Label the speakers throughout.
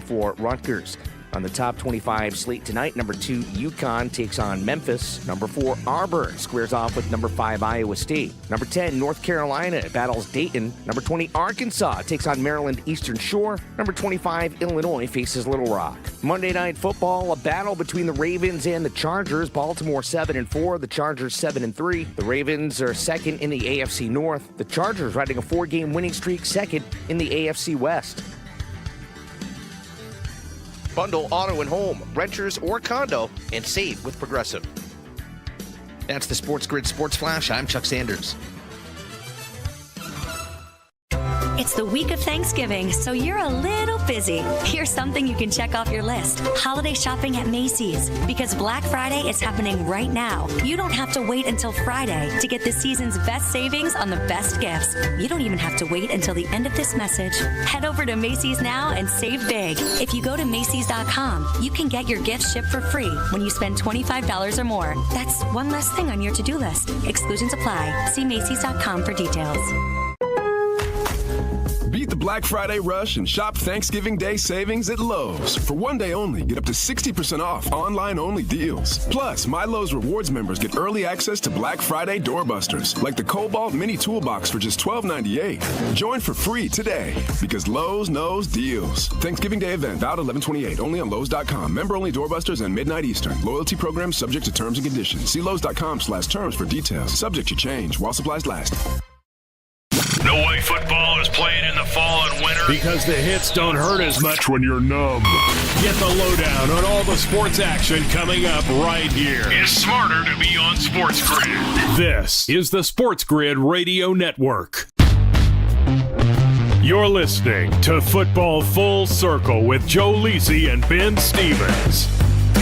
Speaker 1: 24, Rutgers. On the top 25 slate tonight, number 2, UConn takes on Memphis. Number 4, Auburn squares off with number 5, Iowa State. Number 10, North Carolina battles Dayton. Number 20, Arkansas takes on Maryland Eastern Shore. Number 25, Illinois faces Little Rock. Monday Night Football, a battle between the Ravens and the Chargers. Baltimore 7-4, the Chargers 7-3. The Ravens are second in the AFC North. The Chargers riding a 4-game winning streak, second in the AFC West. Bundle auto and home, renters or condo, and save with Progressive. That's the SportsGrid Sports Flash. I'm Chuck Sanders.
Speaker 2: It's the week of Thanksgiving, so you're a little busy. Here's something you can check off your list. Holiday shopping at Macy's. Because Black Friday is happening right now. You don't have to wait until Friday to get the season's best savings on the best gifts. You don't even have to wait until the end of this message. Head over to Macy's now and save big. If you go to Macy's.com, you can get your gifts shipped for free when you spend $25 or more. That's one less thing on your to-do list. Exclusions apply. See Macy's.com for details.
Speaker 3: Beat the Black Friday rush and shop Thanksgiving Day savings at Lowe's. For one day only, get up to 60% off online-only deals. Plus, My Lowe's Rewards members get early access to Black Friday doorbusters, like the Cobalt Mini Toolbox for just $12.98. Join for free today, because Lowe's knows deals. Thanksgiving Day event, out 11/28, only on Lowe's.com. Member-only doorbusters and midnight Eastern. Loyalty program subject to terms and conditions. See Lowe's.com/terms for details. Subject to change while supplies last.
Speaker 4: No way football is playing in the fall and winter
Speaker 5: because the hits don't hurt as much when you're numb. Get the lowdown on all the sports action coming up right here.
Speaker 4: It's smarter to be on SportsGrid.
Speaker 5: This is the SportsGrid Radio Network. You're listening to Football Full Circle with Joe Lisi and Ben Stevens.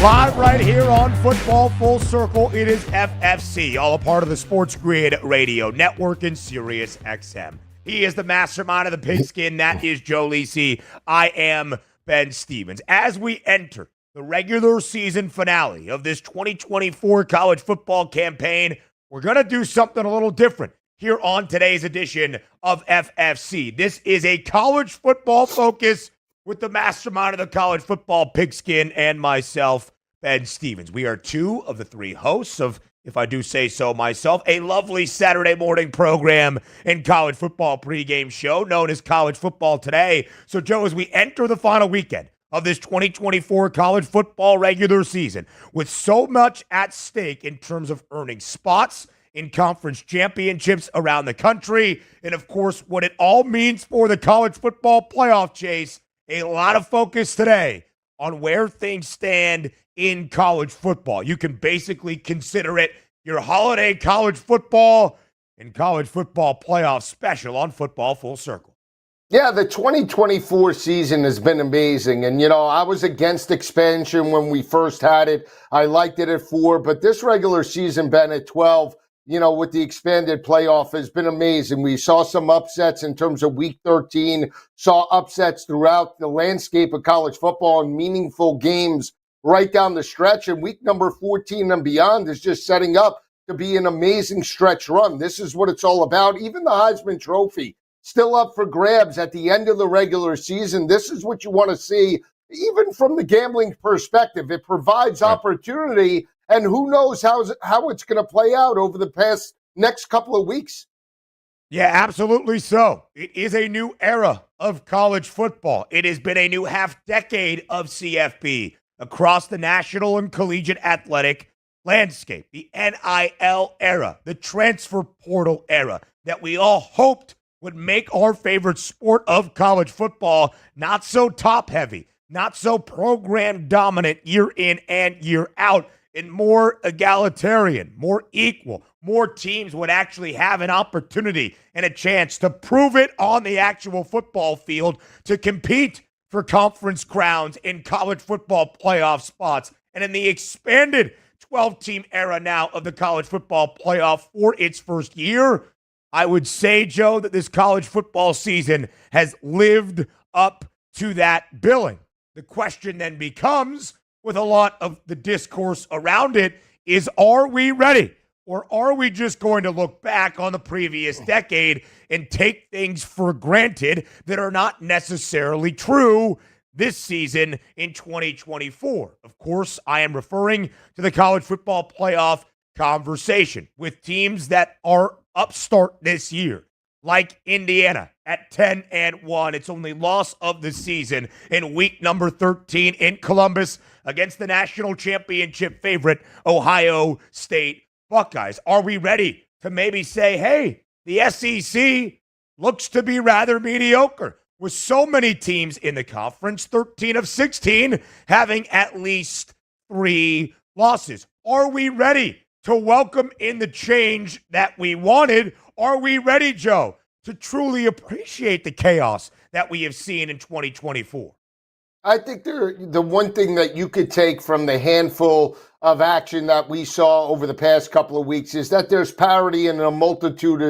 Speaker 6: Live right here on Football Full Circle, it is FFC, all a part of the SportsGrid Radio Network and Sirius XM. He is the mastermind of the pigskin. That is Joe Lisi. I am Ben Stevens. As we enter the regular season finale of this 2024 college football campaign, we're going to do something a little different here on today's edition of FFC. This is a college football focus with the mastermind of the college football pigskin and myself, Ben Stevens. We are two of the three hosts of, if I do say so myself, a lovely Saturday morning program and college football pregame show known as College Football Today. So, Joe, as we enter the final weekend of this 2024 college football regular season, with so much at stake in terms of earning spots in conference championships around the country, and, of course, what it all means for the college football playoff chase, a lot of focus today on where things stand in college football. You can basically consider it your holiday college football and college football playoff special on Football Full Circle.
Speaker 7: Yeah, the 2024 season has been amazing. And, I was against expansion when we first had it. I liked it at 4, but this regular season, Ben, at 12, with the expanded playoff has been amazing. We saw some upsets in terms of week 13, saw upsets throughout the landscape of college football and meaningful games right down the stretch. And week number 14 and beyond is just setting up to be an amazing stretch run. This is what it's all about. Even the Heisman Trophy still up for grabs at the end of the regular season. This is what you want to see, even from the gambling perspective. It provides opportunity. And who knows how it's going to play out over the next couple of weeks.
Speaker 6: Yeah, absolutely so. It is a new era of college football. It has been a new half-decade of CFB across the national and collegiate athletic landscape. The NIL era, the transfer portal era that we all hoped would make our favorite sport of college football not so top-heavy, not so program-dominant year in and year out, and more egalitarian, more equal. More teams would actually have an opportunity and a chance to prove it on the actual football field, to compete for conference crowns in college football playoff spots. And in the expanded 12-team era now of the college football playoff for its first year, I would say, Joe, that this college football season has lived up to that billing. The question then becomes, with a lot of the discourse around it, is, are we ready? Or are we just going to look back on the previous decade and take things for granted that are not necessarily true this season in 2024. Of course, I am referring to the college football playoff conversation with teams that are upstart this year, like Indiana at 10-1. Its only loss of the season in week number 13 in Columbus against the national championship favorite, Ohio State Buckeyes. Are we ready to maybe say, hey, the SEC looks to be rather mediocre? With so many teams in the conference, 13 of 16 having at least 3 losses. Are we ready to welcome in the change that we wanted? Are we ready, Joe, to truly appreciate the chaos that we have seen in 2024?
Speaker 7: I think the one thing that you could take from the handful of action that we saw over the past couple of weeks is that there's parity in a multitude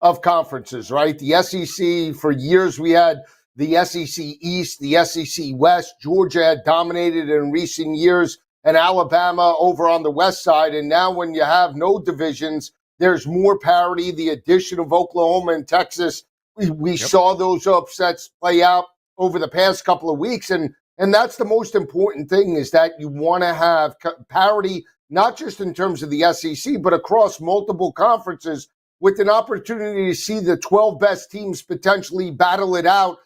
Speaker 7: of conferences, right? The SEC, for years we had the SEC East, the SEC West. Georgia had dominated in recent years, and Alabama over on the west side. And now when you have no divisions, there's more parity. The addition of Oklahoma and Texas, we saw those upsets play out over the past couple of weeks. And that's the most important thing, is that you want to have parity, not just in terms of the SEC, but across multiple conferences, with an opportunity to see the 12 best teams potentially battle it out,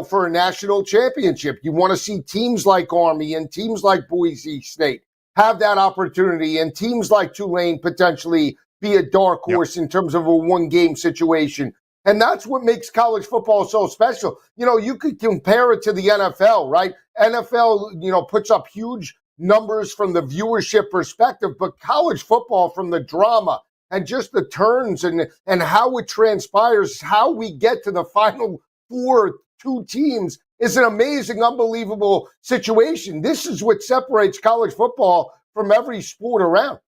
Speaker 7: for a national championship. You want to see teams like Army and teams like Boise State have that opportunity, and teams like Tulane potentially be a dark horse in terms of a one-game situation. And that's what makes college football so special. You could compare it to the NFL, right? NFL, puts up huge numbers from the viewership perspective, but college football, from the drama and just the turns and how it transpires, how we get to the final 2 teams, is an amazing, unbelievable situation. This is what separates college football from every sport around.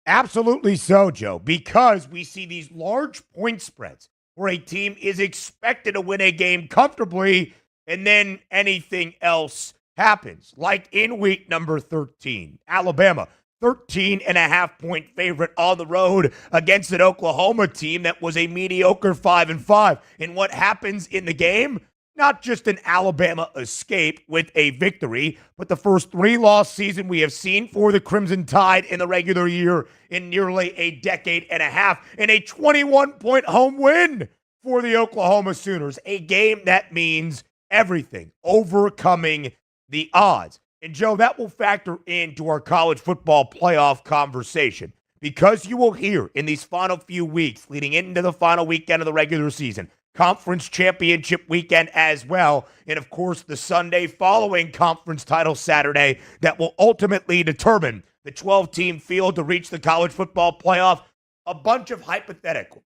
Speaker 6: Absolutely so, Joe, because we see these large point spreads where a team is expected to win a game comfortably, and then anything else happens. Like in week number 13, Alabama, 13.5-point favorite on the road against an Oklahoma team that was a mediocre 5-5. And what happens in the game? Not just an Alabama escape with a victory, but the first 3-loss season we have seen for the Crimson Tide in the regular year in nearly a decade and a half, and a 21-point home win for the Oklahoma Sooners. A game that means everything, overcoming the odds. And Joe, that will factor into our college football playoff conversation, because you will hear in these final few weeks leading into the final weekend of the regular season, conference championship weekend as well, and of course the Sunday following conference title Saturday, that will ultimately determine the 12-team field to reach the college football playoff. A bunch of hypotheticals.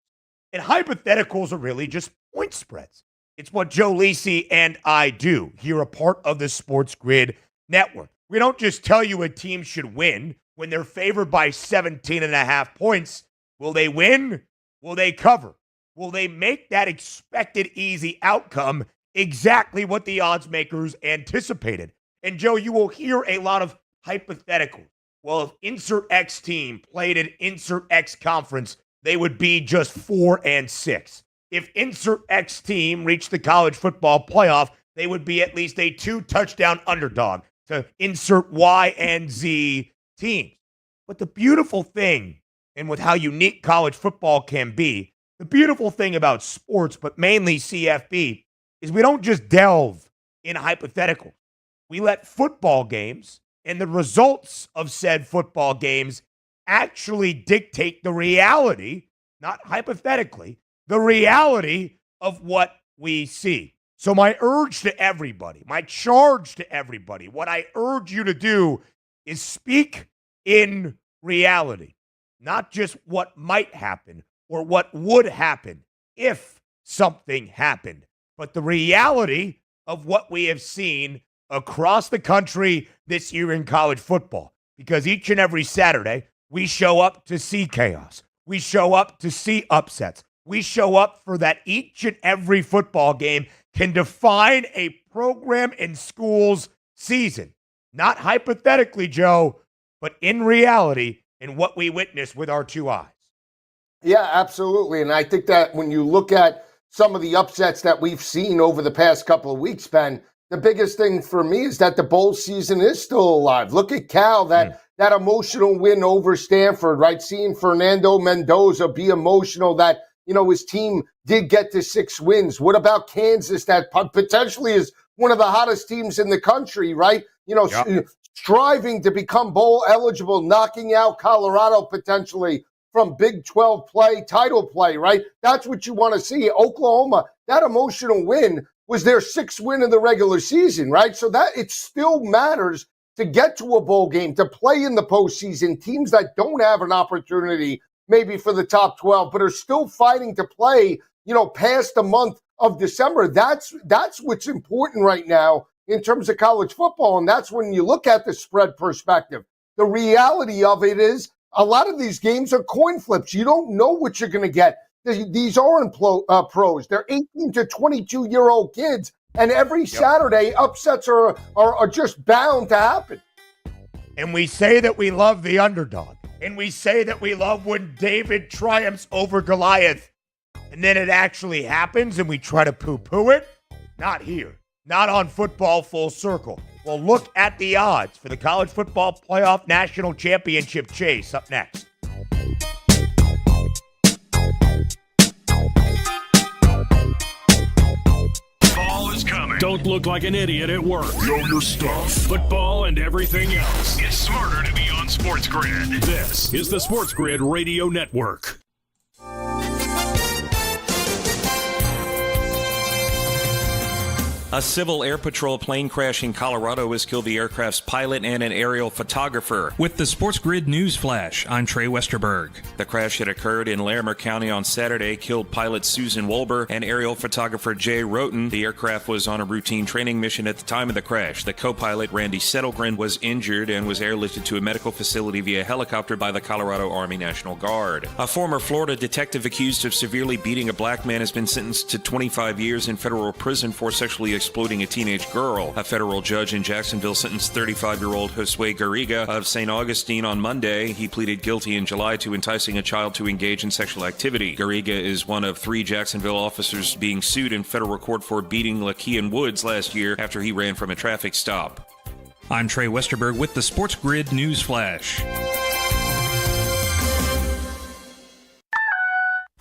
Speaker 6: And hypotheticals are really just point spreads. It's what Joe Lisi and I do here, a part of the SportsGrid network. We don't just tell you a team should win when they're favored by 17.5 points. Will they win? Will they cover? Will they make that expected easy outcome exactly what the odds makers anticipated? And Joe, you will hear a lot of hypotheticals. Well, if insert X team played in insert X conference, they would be just 4-6. If insert X team reached the college football playoff, they would be at least a 2-touchdown underdog to insert Y and Z teams. But the beautiful thing, and with how unique college football can be, the beautiful thing about sports, but mainly CFB, is we don't just delve in hypotheticals. We let football games and the results of said football games actually dictate the reality, not hypothetically, the reality of what we see. So my urge to everybody, my charge to everybody, what I urge you to do is speak in reality, not just what might happen or what would happen if something happened, but the reality of what we have seen across the country this year in college football. Because each and every Saturday, we show up to see chaos. We show up to see upsets. We show up for that each and every football game can define a program and school's season. Not hypothetically, Joe, but in reality, in what we witness with our 2 eyes.
Speaker 7: Yeah, absolutely. And I think that when you look at some of the upsets that we've seen over the past couple of weeks, Ben, the biggest thing for me is that the bowl season is still alive. Look at Cal, that emotional win over Stanford, right? Seeing Fernando Mendoza be emotional that, his team did get to 6 wins. What about Kansas, that potentially is one of the hottest teams in the country, right? Striving to become bowl eligible, knocking out Colorado potentially from Big 12 play, title play, right? That's what you want to see. Oklahoma, that emotional win was their 6th win of the regular season, right? So that it still matters to get to a bowl game, to play in the postseason. Teams that don't have an opportunity maybe for the top 12, but are still fighting to play, past the month of December. That's what's important right now in terms of college football. And that's when you look at the spread perspective. The reality of it is a lot of these games are coin flips. You don't know what you're going to get. These aren't pros. They're 18 to 22-year-old kids. And every Saturday, upsets are just bound to happen.
Speaker 6: And we say that we love the underdog. And we say that we love when David triumphs over Goliath. And then it actually happens and we try to poo-poo it. Not here. Not on Football Full Circle. Well, look at the odds for the College Football Playoff National Championship chase up next.
Speaker 4: Fall is coming.
Speaker 5: Don't look like an idiot at work.
Speaker 4: Know your stuff.
Speaker 5: Football and everything else.
Speaker 4: It's smarter to be on SportsGrid.
Speaker 5: This is the SportsGrid Radio Network.
Speaker 8: A Civil Air Patrol plane crash in Colorado has killed the aircraft's pilot and an aerial photographer.
Speaker 9: With the SportsGrid News Flash, I'm Trey Westerberg.
Speaker 8: The crash had occurred in Larimer County on Saturday, killed pilot Susan Wolber and aerial photographer Jay Roten. The aircraft was on a routine training mission at the time of the crash. The co-pilot, Randy Settlegren, was injured and was airlifted to a medical facility via helicopter by the Colorado Army National Guard. A former Florida detective accused of severely beating a black man has been sentenced to 25 years in federal prison for sexually exploiting a teenage girl. A federal judge in Jacksonville sentenced 35-year-old Josue Garriga of St. Augustine on Monday. He pleaded guilty in July to enticing a child to engage in sexual activity. Garriga is one of 3 Jacksonville officers being sued in federal court for beating Lakean Woods last year after he ran from a traffic stop.
Speaker 9: I'm Trey Westerberg with the SportsGrid News Flash.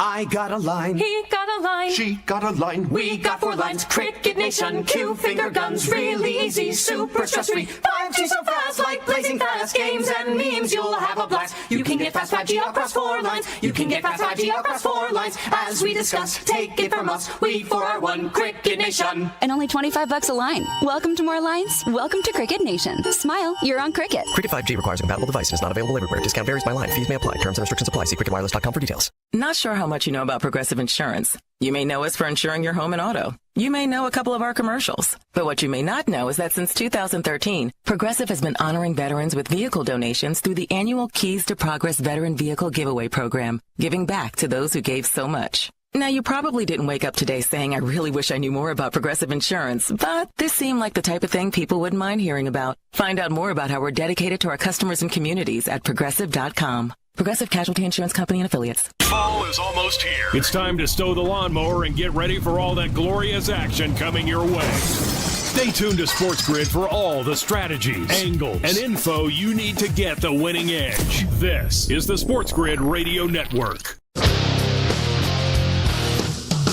Speaker 10: I got a line.
Speaker 11: He got a line.
Speaker 10: She got a line.
Speaker 11: We got 4 lines. Cricket Nation, cue finger guns, really easy, super stress-free. 5G so fast, like blazing fast. Games and memes, you'll have a blast. You can get fast 5G across 4 lines. You can get fast 5G across 4 lines. As we discuss, take it from us. We for our one Cricket Nation.
Speaker 12: And only $25 a line. Welcome to more lines. Welcome to Cricket Nation. Smile, you're on Cricket.
Speaker 13: Cricket 5G requires a compatible device and is not available everywhere. Discount varies by line. Fees may apply. Terms and restrictions apply. See cricketwireless.com for details.
Speaker 14: Not sure how much you know about Progressive Insurance. You may know us for insuring your home and auto. You may know a couple of our commercials. But what you may not know is that since 2013, Progressive has been honoring veterans with vehicle donations through the annual Keys to Progress Veteran Vehicle Giveaway Program, giving back to those who gave so much. Now, you probably didn't wake up today saying, I really wish I knew more about Progressive Insurance, but this seemed like the type of thing people wouldn't mind hearing about. Find out more about how we're dedicated to our customers and communities at Progressive.com. Progressive Casualty Insurance Company and Affiliates.
Speaker 4: Fall is almost here.
Speaker 5: It's time to stow the lawnmower and get ready for all that glorious action coming your way. Stay tuned to SportsGrid for all the strategies, angles, and info you need to get the winning edge. This is the SportsGrid Radio Network.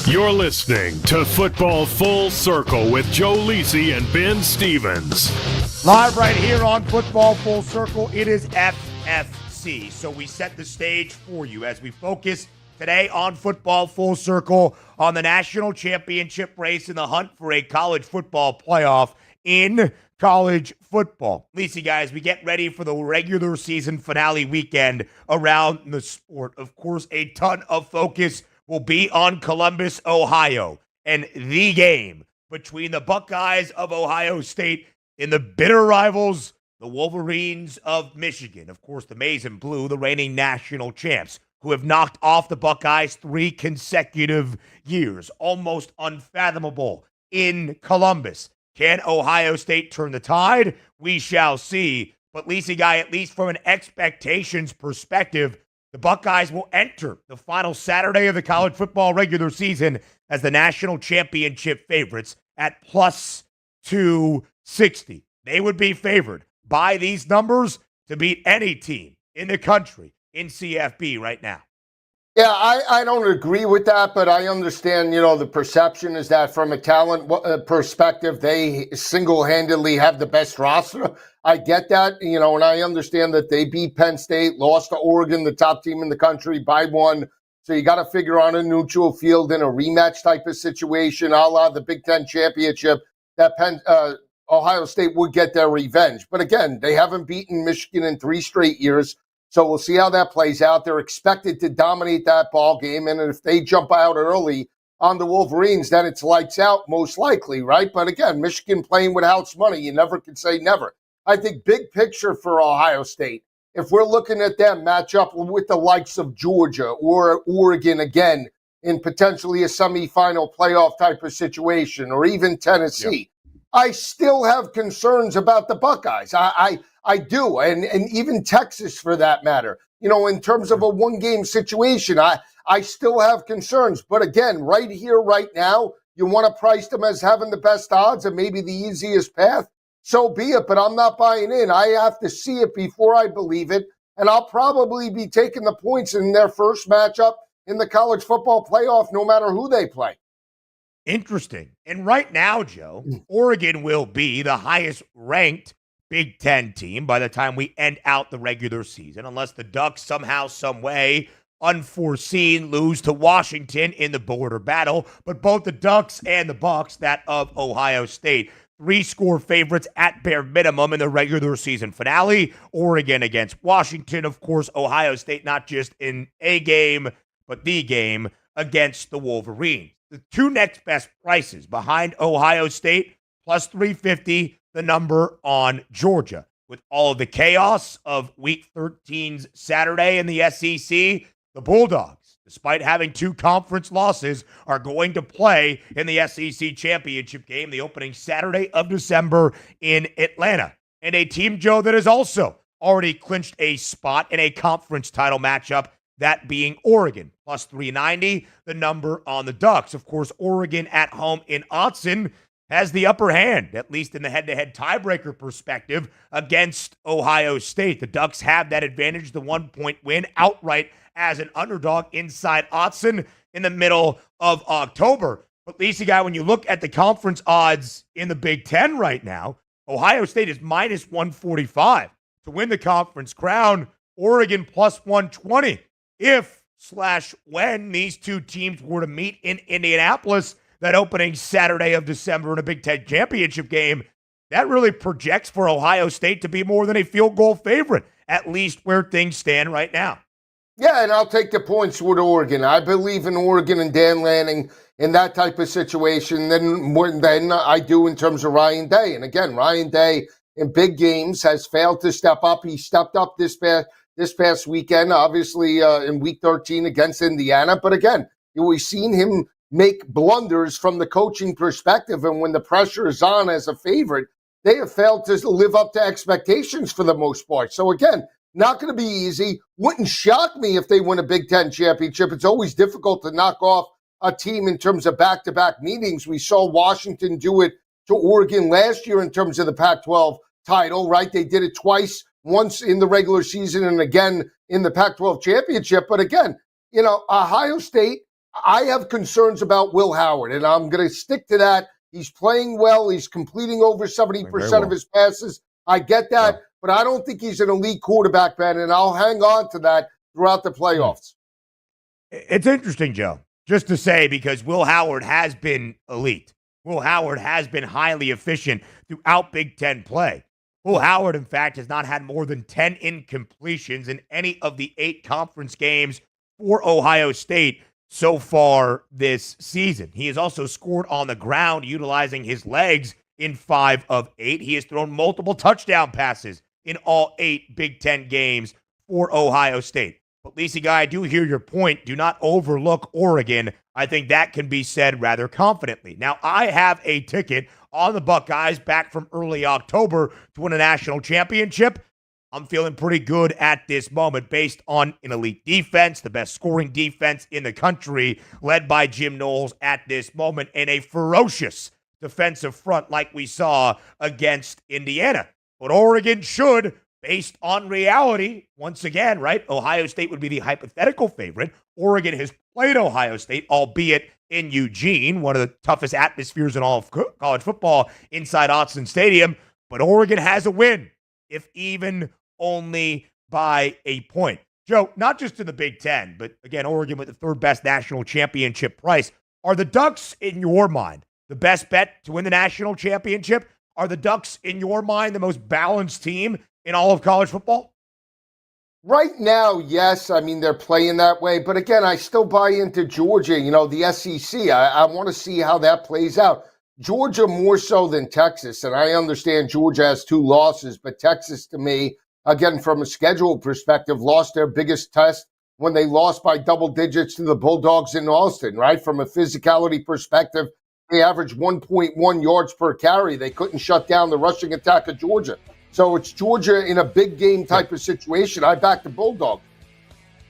Speaker 5: You're listening to Football Full Circle with Joe Lisi and Ben Stevens.
Speaker 6: Live right here on Football Full Circle, it is FFC. So we set the stage for you as we focus today on Football Full Circle on the national championship race in the hunt for a college football playoff in college football. Lisa, guys, we get ready for the regular season finale weekend around the sport. Of course, a ton of focus will be on Columbus, Ohio, and the game between the Buckeyes of Ohio State and the bitter rivals, the Wolverines of Michigan. Of course, the Maize and Blue, the reigning national champs, who have knocked off the Buckeyes 3 consecutive years. Almost unfathomable in Columbus. Can Ohio State turn the tide? We shall see. But Lisa, Guy, at least from an expectations perspective, the Buckeyes will enter the final Saturday of the college football regular season as the national championship favorites at plus to 60. They would be favored by these numbers to beat any team in the country in CFB right now.
Speaker 7: Yeah, I don't agree with that, but I understand, the perception is that from a talent perspective, they single-handedly have the best roster. I get that, and I understand that they beat Penn State, lost to Oregon, the top team in the country, by 1. So you got to figure on a neutral field in a rematch type of situation, a la the Big Ten championship, that Ohio State would get their revenge. But again, they haven't beaten Michigan in 3 straight years. So we'll see how that plays out. They're expected to dominate that ball game. And if they jump out early on the Wolverines, then it's lights out most likely, right? But again, Michigan playing with house money. You never can say never. I think big picture for Ohio State, if we're looking at them match up with the likes of Georgia or Oregon again in potentially a semifinal playoff type of situation, or even Tennessee, I still have concerns about the Buckeyes. I do, and even Texas for that matter. In terms of a one-game situation, I still have concerns. But again, right here, right now, you want to price them as having the best odds and maybe the easiest path, so be it. But I'm not buying in. I have to see it before I believe it, and I'll probably be taking the points in their first matchup in the college football playoff, no matter who they play.
Speaker 6: Interesting. And right now, Joe, Oregon will be the highest ranked Big Ten team by the time we end out the regular season, unless the Ducks somehow, some way, unforeseen, lose to Washington in the border battle. But both the Ducks and the Bucks, that of Ohio State, 3-score favorites at bare minimum in the regular season finale. Oregon against Washington. Of course, Ohio State not just in a game, but the game against the Wolverines. The 2 next best prices behind Ohio State, plus 350, the number on Georgia. With all of the chaos of Week 13's Saturday in the SEC, the Bulldogs, despite having 2 conference losses, are going to play in the SEC championship game the opening Saturday of December in Atlanta. And a team, Joe, that has also already clinched a spot in a conference title matchup, that being Oregon, plus 390, the number on the Ducks. Of course, Oregon at home in Autzen has the upper hand, at least in the head-to-head tiebreaker perspective, against Ohio State. The Ducks have that advantage, the 1-point win outright as an underdog inside Autzen in the middle of October. But Lisa, guy, when you look at the conference odds in the Big Ten right now, Ohio State is minus 145 to win the conference crown. Oregon plus 120. If/when these 2 teams were to meet in Indianapolis that opening Saturday of December in a Big Ten championship game, that really projects for Ohio State to be more than a field goal favorite, at least where things stand right now.
Speaker 7: Yeah, and I'll take the points with Oregon. I believe in Oregon and Dan Lanning in that type of situation more than I do in terms of Ryan Day. And again, Ryan Day in big games has failed to step up. He stepped up this past weekend, obviously in Week 13 against Indiana. But again, we've seen him make blunders from the coaching perspective. And when the pressure is on as a favorite, they have failed to live up to expectations for the most part. So again, not going to be easy. Wouldn't shock me if they win a Big Ten championship. It's always difficult to knock off a team in terms of back-to-back meetings. We saw Washington do it to Oregon last year in terms of the Pac-12 title, right? They did it twice, once in the regular season and again in the Pac-12 championship. But again, Ohio State, I have concerns about Will Howard, and I'm going to stick to that. He's playing well. He's completing over 70% of his passes. I get that, but I don't think he's an elite quarterback, Ben, and I'll hang on to that throughout the playoffs.
Speaker 6: It's interesting, Joe, just to say, because Will Howard has been elite. Will Howard has been highly efficient throughout Big Ten play. Will Howard, in fact, has not had more than 10 incompletions in any of the 8 conference games for Ohio State so far this season. He has also scored on the ground utilizing his legs in 5 of 8. He has thrown multiple touchdown passes in all 8 Big Ten games for Ohio State. But Lisa, Guy, I do hear your point. Do not overlook Oregon. I think that can be said rather confidently. Now, I have a ticket on the Buckeyes back from early October to win a national championship. I'm feeling pretty good at this moment based on an elite defense, the best scoring defense in the country, led by Jim Knowles at this moment, and a ferocious defensive front like we saw against Indiana. But Oregon should, based on reality, once again, right? Ohio State would be the hypothetical favorite. Oregon has played Ohio State, albeit in Eugene, one of the toughest atmospheres in all of college football inside Autzen Stadium. But Oregon has a win, if even only by a point. Joe, not just in the Big Ten, but again, Oregon with the third best national championship price. Are the Ducks, in your mind, the best bet to win the national championship? Are the Ducks, in your mind, the most balanced team in all of college football?
Speaker 7: Right now, yes. I mean, they're playing that way. But again, I still buy into Georgia, the SEC. I want to see how that plays out. Georgia more so than Texas. And I understand Georgia has 2 losses, but Texas, to me, again, from a schedule perspective, lost their biggest test when they lost by double digits to the Bulldogs in Austin, right? From a physicality perspective, they averaged 1.1 yards per carry. They couldn't shut down the rushing attack of Georgia. So it's Georgia in a big game type of situation. I back the Bulldogs.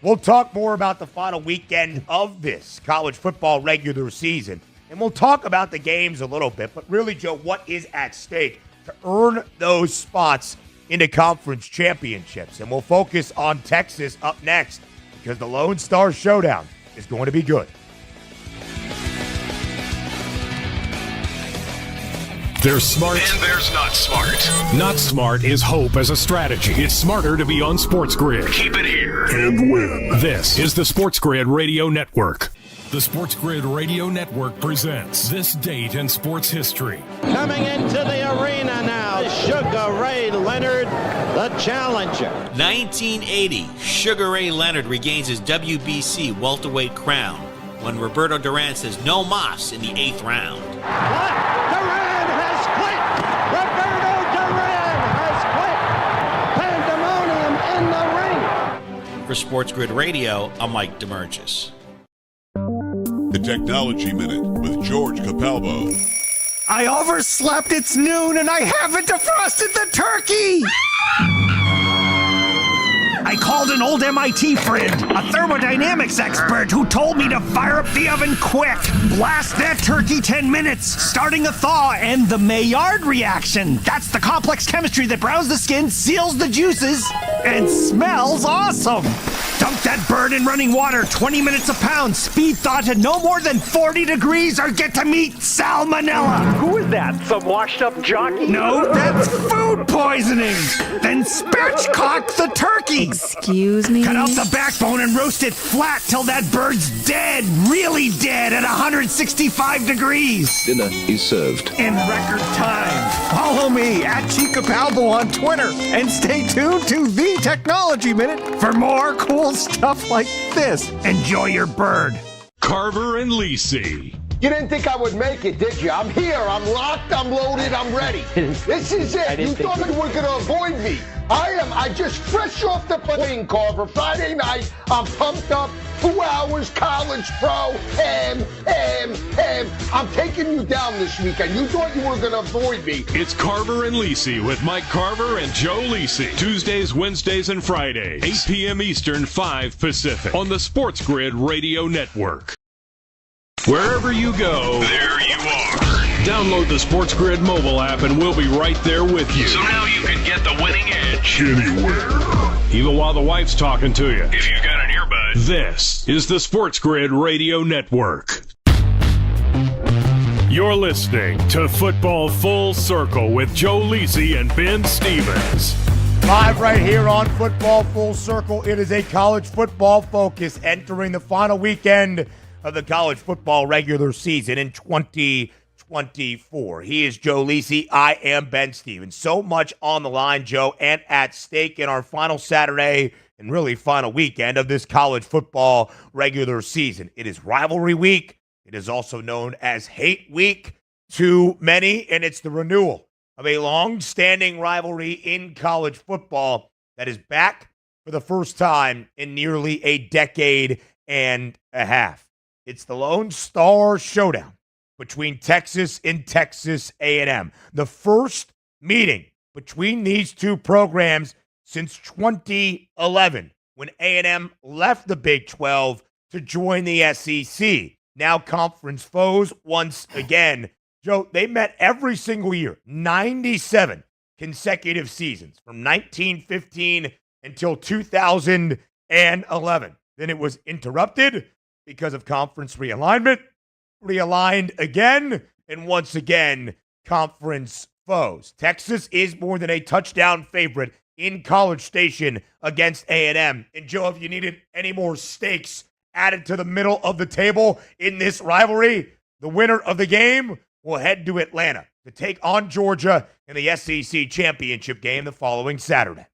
Speaker 6: We'll talk more about the final weekend of this college football regular season. And we'll talk about the games a little bit. But really, Joe, what is at stake to earn those spots into conference championships? And we'll focus on Texas up next because the Lone Star Showdown is going to be good.
Speaker 5: There's smart.
Speaker 4: And there's not smart.
Speaker 5: Not smart is hope as a strategy. It's smarter to be on SportsGrid.
Speaker 4: Keep it here.
Speaker 5: And win. This is the SportsGrid Radio Network. The SportsGrid Radio Network presents This Date in Sports History.
Speaker 15: Coming into the arena now, Sugar Ray Leonard, the challenger.
Speaker 16: 1980, Sugar Ray Leonard regains his WBC welterweight crown when Roberto Duran says no mas in the 8th round.
Speaker 15: Duran has quit! Roberto Duran has quit! Pandemonium in the ring!
Speaker 16: For SportsGrid Radio, I'm Mike DeMurgis.
Speaker 17: The Technology Minute with George Capalbo.
Speaker 10: I overslept. It's noon and I haven't defrosted the turkey. I called an old MIT friend, a thermodynamics expert, who told me to fire up the oven quick. Blast that turkey 10 minutes, starting a thaw and the Maillard reaction. That's the complex chemistry that browns the skin, seals the juices, and smells awesome. Dunk that bird in running water, 20 minutes a pound, speed thaw to no more than 40 degrees or get to meet salmonella.
Speaker 18: Who is that, some washed up jockey?
Speaker 10: No, that's food poisoning. Then spatchcock the turkey.
Speaker 12: Excuse me?
Speaker 10: Cut out the backbone and roast it flat till that bird's dead, really dead at 165 degrees.
Speaker 19: Dinner is served.
Speaker 10: In record time. Follow me at Chica Palbo on Twitter and stay tuned to The Technology Minute for more cool stuff like this. Enjoy your bird.
Speaker 5: Carver and Lisi.
Speaker 7: You didn't think I would make it, did you? I'm here. I'm locked. I'm loaded. I'm ready. This is it. You thought you were going to avoid me. I just fresh off the plane, Carver. Friday night. I'm pumped up. 2 hours, college pro. I'm taking you down this weekend. You thought you were going to avoid me.
Speaker 5: It's Carver and Lisi with Mike Carver and Joe Lisi. Tuesdays, Wednesdays, and Fridays. 8 p.m. Eastern, 5 Pacific. On the SportsGrid Radio Network. Wherever you go,
Speaker 4: there you are.
Speaker 5: Download the SportsGrid mobile app and we'll be right there with you.
Speaker 4: So now you can get the winning edge
Speaker 5: anywhere, even while the wife's talking to you.
Speaker 4: if you got an earbud.
Speaker 5: This is the SportsGrid Radio Network. You're listening to Football Full Circle with Joe Lisi and Ben Stevens.
Speaker 6: Live right here on Football Full Circle. It is a college football focus entering the final weekend of the college football regular season in 2024. He is Joe Lisi. I am Ben Stevens. So much on the line, Joe, and at stake in our final Saturday and really final weekend of this college football regular season. It is rivalry week. It is also known as hate week to many, and it's the renewal of a long-standing rivalry in college football that is back for the first time in nearly a decade and a half. It's the Lone Star Showdown between Texas and Texas A&M. The first meeting between these two programs since 2011, when A&M left the Big 12 to join the SEC. Now conference foes once again Joe, they met every single year, 97 consecutive seasons from 1915 until 2011. Then it was interrupted because of conference realignment, realigned again, and once again, conference foes. Texas is more than a touchdown favorite in College Station against A&M. And Joe, if you needed any more stakes added to the middle of the table in this rivalry, the winner of the game will head to Atlanta to take on Georgia in the SEC championship game the following Saturday.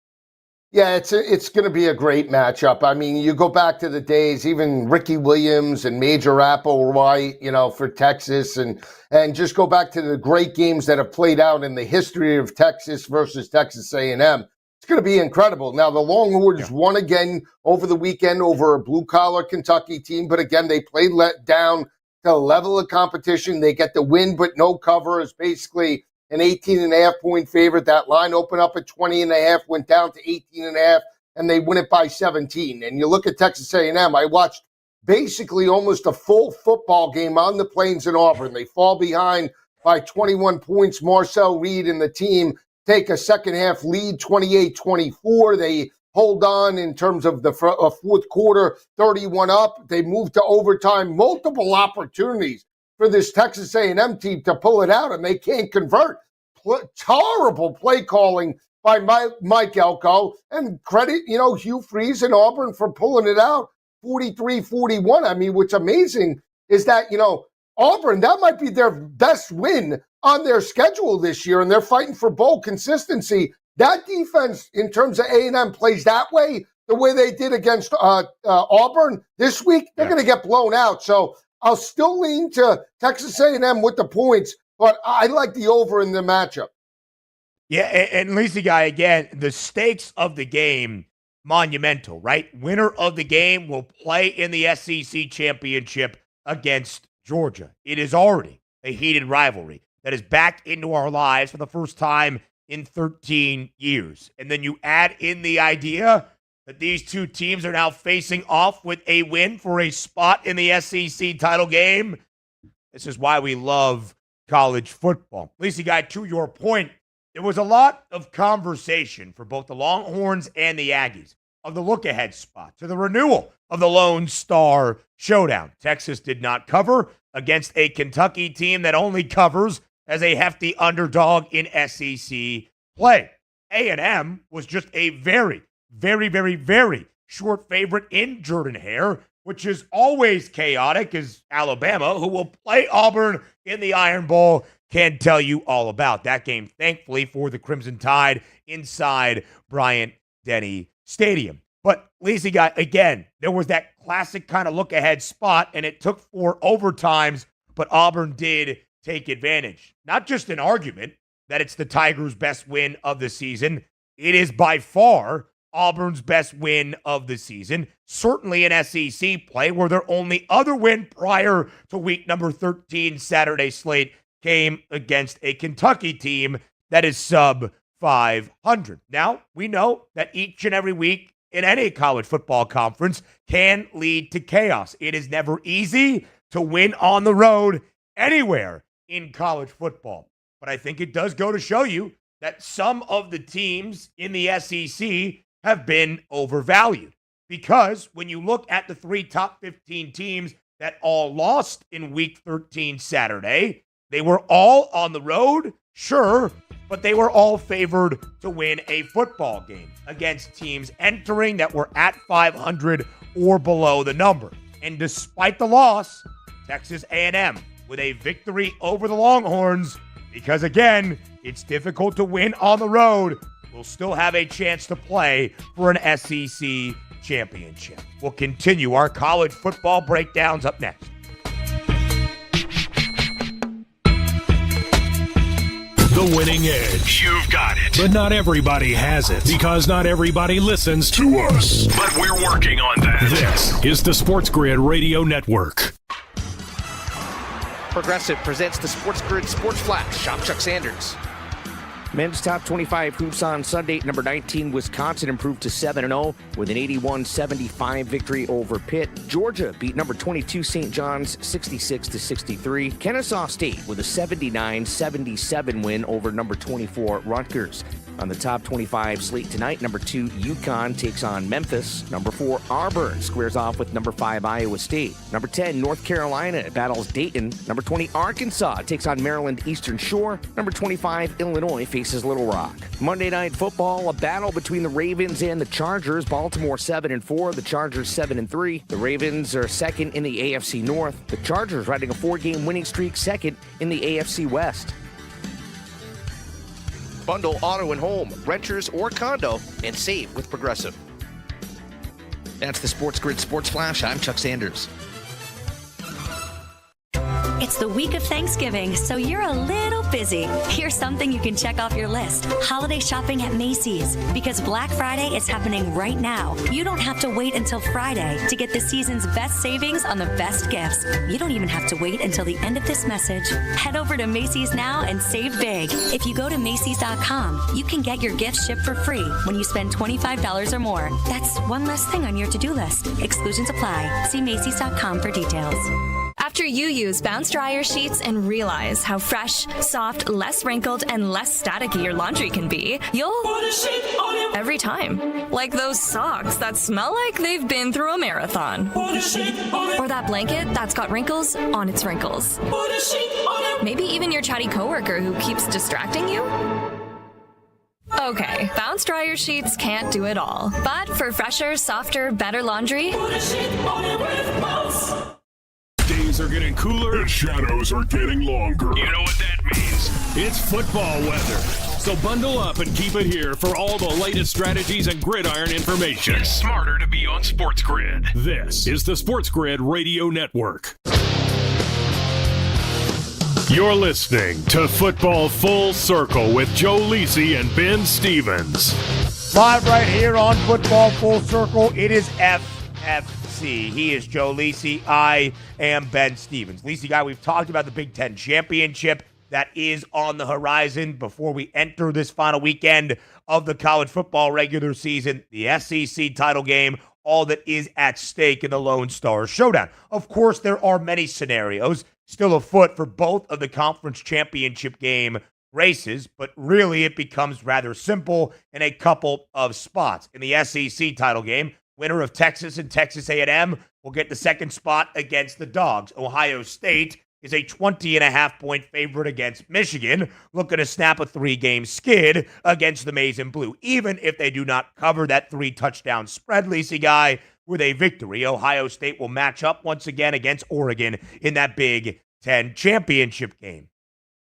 Speaker 7: Yeah, it's going to be a great matchup. I mean, you go back to the days, even Ricky Williams and Major Applewhite, for Texas, and just go back to the great games that have played out in the history of Texas versus Texas A&M. It's going to be incredible. Now, the Longhorns won again over the weekend over a blue-collar Kentucky team, but again, they played let down to the level of competition. They get the win, but no cover is basically an 18.5-point favorite. That line opened up at 20.5, went down to 18.5, and they win it by 17. And you look at Texas A&M, I watched basically almost a full football game on the Plains in Auburn. They fall behind by 21 points. Marcel Reed and the team take a second-half lead, 28-24. They hold on in terms of the fourth quarter, 31 up. They move to overtime, multiple opportunities for this Texas A&M team to pull it out, and they can't convert. Horrible play calling by Mike Elko, and credit, Hugh Freeze and Auburn for pulling it out 43-41. I mean, what's amazing is that, Auburn, that might be their best win on their schedule this year, and they're fighting for bowl consistency. That defense, in terms of A&M, plays that way, the way they did against Auburn this week, they're going to get blown out. So I'll still lean to Texas A&M with the points, but I like the over in the matchup.
Speaker 6: Yeah, and Lacey Guy, again, the stakes of the game, monumental, right? Winner of the game will play in the SEC championship against Georgia. It is already a heated rivalry that is back into our lives for the first time in 13 years. And then you add in the idea that these two teams are now facing off with a win for a spot in the SEC title game. This is why we love college football. Lacey Guy, to your point, there was a lot of conversation for both the Longhorns and the Aggies of the look-ahead spot to the renewal of the Lone Star Showdown. Texas did not cover against a Kentucky team that only covers as a hefty underdog in SEC play. A&M was just a very, very, very, very short favorite in Jordan-Hare, which is always chaotic, as Alabama, who will play Auburn in the Iron Bowl, can tell you all about. That game, thankfully, for the Crimson Tide inside Bryant-Denny Stadium. But, Lacey Guy, again, there was that classic kind of look-ahead spot, and it took 4 overtimes, but Auburn did take advantage. Not just an argument that it's the Tigers' best win of the season. It is by far Auburn's best win of the season. Certainly an SEC play where their only other win prior to week number 13 Saturday slate came against a Kentucky team that is sub 500. Now, we know that each and every week in any college football conference can lead to chaos. It is never easy to win on the road anywhere in college football. But I think it does go to show you that some of the teams in the SEC have been overvalued. Because when you look at the 3 top 15 teams that all lost in week 13 Saturday, they were all on the road, sure, but they were all favored to win a football game against teams entering that were at 500 or below the number. And despite the loss, Texas A&M with a victory over the Longhorns, because again, it's difficult to win on the road, will still have a chance to play for an SEC championship. We'll continue our college football breakdowns up next.
Speaker 5: The winning edge.
Speaker 4: You've got it.
Speaker 5: But not everybody has it, because not everybody listens to us.
Speaker 4: But we're working on that.
Speaker 5: This is the SportsGrid Radio Network.
Speaker 1: Progressive presents the SportsGrid Sports Flash. Shop Chuck Sanders. Men's top 25 hoops on Sunday. Number 19, Wisconsin improved to 7-0 with an 81-75 victory over Pitt. Georgia beat number 22 St. John's 66-63. Kennesaw State with a 79-77 win over number 24 Rutgers. On the top 25 slate tonight, number 2 UConn takes on Memphis. Number 4 Auburn squares off with number 5 Iowa State. Number 10 North Carolina battles Dayton. Number 20 Arkansas takes on Maryland Eastern Shore. Number 25 Illinois faces Little Rock. Monday Night Football, a battle between the Ravens and the Chargers. Baltimore 7-4, the Chargers 7-3. The Ravens are second in the AFC North. The Chargers riding a 4-game winning streak, second in the AFC West. Bundle auto and home, renters or condo, and save with Progressive. That's the SportsGrid Sports Flash. I'm Chuck Sanders.
Speaker 2: It's the week of Thanksgiving, so you're a little busy. Here's something you can check off your list. Holiday shopping at Macy's. Because Black Friday is happening right now. You don't have to wait until Friday to get the season's best savings on the best gifts. You don't even have to wait until the end of this message. Head over to Macy's now and save big. If you go to Macy's.com, you can get your gifts shipped for free when you spend $25 or more. That's one less thing on your to-do list. Exclusions apply. See Macy's.com for details.
Speaker 19: After you use Bounce Dryer Sheets and realize how fresh, soft, less wrinkled, and less staticky your laundry can be, you'll every time. Like those socks that smell like they've been through a marathon. Or that blanket that's got wrinkles on its wrinkles. Maybe even your chatty coworker who keeps distracting you. Okay, Bounce Dryer Sheets can't do it all. But for fresher, softer, better laundry,
Speaker 5: Days are getting cooler.
Speaker 17: And shadows are getting longer.
Speaker 4: You know what that means.
Speaker 5: It's football weather. So bundle up and keep it here for all the latest strategies and gridiron information.
Speaker 4: It's smarter to be on SportsGrid.
Speaker 5: This is the SportsGrid Radio Network. You're listening to Football Full Circle with Joe Lisi and Ben Stevens.
Speaker 6: Live right here on Football Full Circle, it is FFC. He is Joe Lisi. I am Ben Stevens. Lisi guy, we've talked about the Big Ten Championship that is on the horizon before we enter this final weekend of the college football regular season, the SEC title game, all that is at stake in the Lone Star Showdown. Of course, there are many scenarios still afoot for both of the conference championship game races, but really it becomes rather simple in a couple of spots. In the SEC title game, winner of Texas and Texas A&M will get the second spot against the Dogs. Ohio State is a 20.5-point favorite against Michigan, looking to snap a 3-game skid against the Maize and Blue. Even if they do not cover that 3-touchdown spread, Lisi guy, with a victory, Ohio State will match up once again against Oregon in that Big Ten championship game.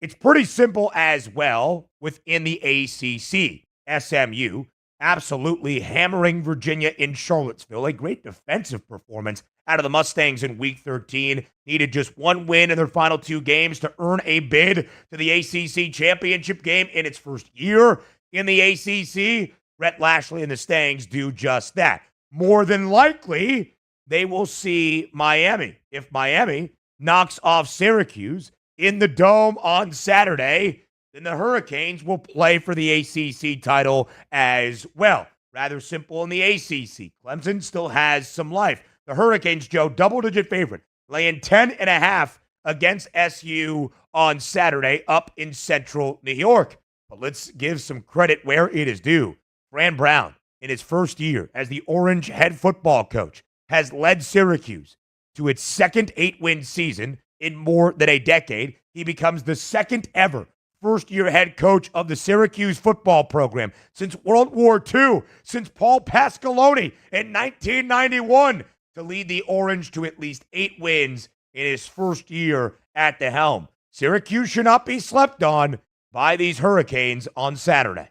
Speaker 6: It's pretty simple as well within the ACC. SMU absolutely hammering Virginia in Charlottesville. A great defensive performance out of the Mustangs in Week 13. Needed just one win in their final 2 games to earn a bid to the ACC championship game in its first year in the ACC. Rhett Lashley and the Stangs do just that. More than likely, they will see Miami. If Miami knocks off Syracuse in the Dome on Saturday, then the Hurricanes will play for the ACC title as well. Rather simple in the ACC. Clemson still has some life. The Hurricanes, Joe, double-digit favorite, laying 10.5 against SU on Saturday up in central New York. But let's give some credit where it is due. Fran Brown, in his first year as the Orange head football coach, has led Syracuse to its second 8-win season in more than a decade. He becomes the second ever first-year head coach of the Syracuse football program since World War II, since Paul Pasqualoni in 1991, to lead the Orange to at least 8 wins in his first year at the helm. Syracuse should not be slept on by these Hurricanes on Saturday.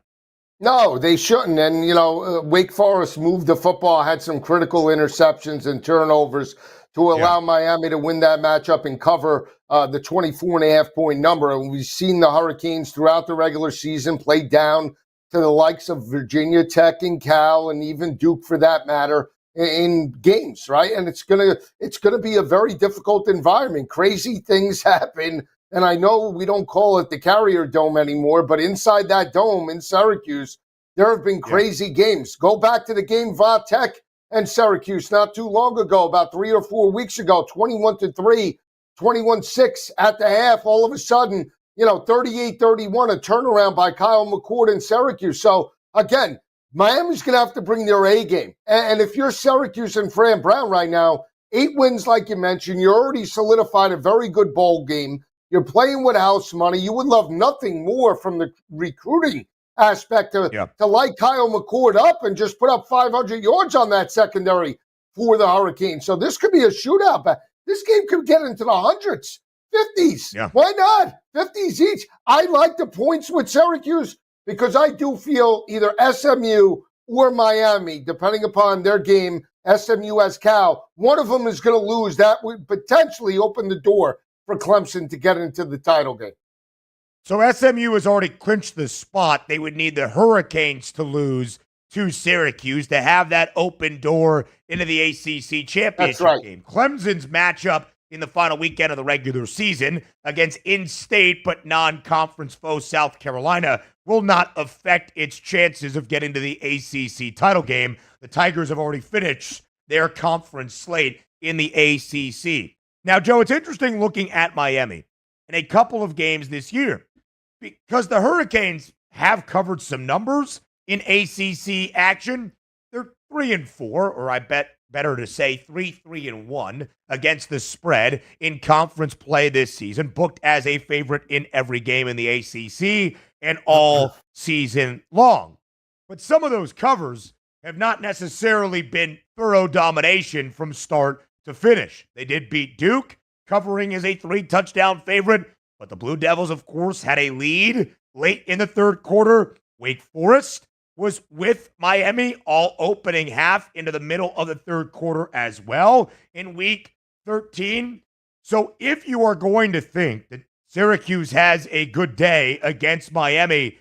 Speaker 7: No, they shouldn't. And, Wake Forest moved the football, had some critical interceptions and turnovers to allow Miami to win that matchup and cover the 24.5-point number. And we've seen the Hurricanes throughout the regular season play down to the likes of Virginia Tech and Cal and even Duke, for that matter, in games, right? And it's gonna be a very difficult environment. Crazy things happen And I know we don't call it the Carrier Dome anymore, but inside that dome in Syracuse, there have been crazy games. Go back to the game Va Tech and Syracuse not too long ago, about 3 or 4 weeks ago, 21-3, 21-6 at the half. All of a sudden, 38-31, a turnaround by Kyle McCord in Syracuse. So, again, Miami's going to have to bring their A game. And if you're Syracuse and Fran Brown right now, 8 wins, like you mentioned, you're already solidified a very good bowl game. You're playing with house money. You would love nothing more from the recruiting aspect to light Kyle McCord up and just put up 500 yards on that secondary for the Hurricanes. So this could be a shootout. But this game could get into the hundreds, 50s. Yeah. Why not? 50s each. I like the points with Syracuse because I do feel either SMU or Miami, depending upon their game, SMU as Cal, one of them is going to lose. That would potentially open the door for Clemson to get into the title game.
Speaker 6: So SMU has already clinched the spot. They would need the Hurricanes to lose to Syracuse to have that open door into the ACC championship game. Clemson's matchup in the final weekend of the regular season against in-state but non-conference foe South Carolina will not affect its chances of getting to the ACC title game. The Tigers have already finished their conference slate in the ACC. Now, Joe, it's interesting looking at Miami in a couple of games this year because the Hurricanes have covered some numbers in ACC action. They're 3-4, or I bet better to say 3-1 against the spread in conference play this season, booked as a favorite in every game in the ACC and all season long. But some of those covers have not necessarily been thorough domination from start to finish. They did beat Duke, covering as a 3-touchdown favorite, but the Blue Devils, of course, had a lead late in the third quarter. Wake Forest was with Miami all opening half into the middle of the third quarter as well in week 13. So if you are going to think that Syracuse has a good day against Miami,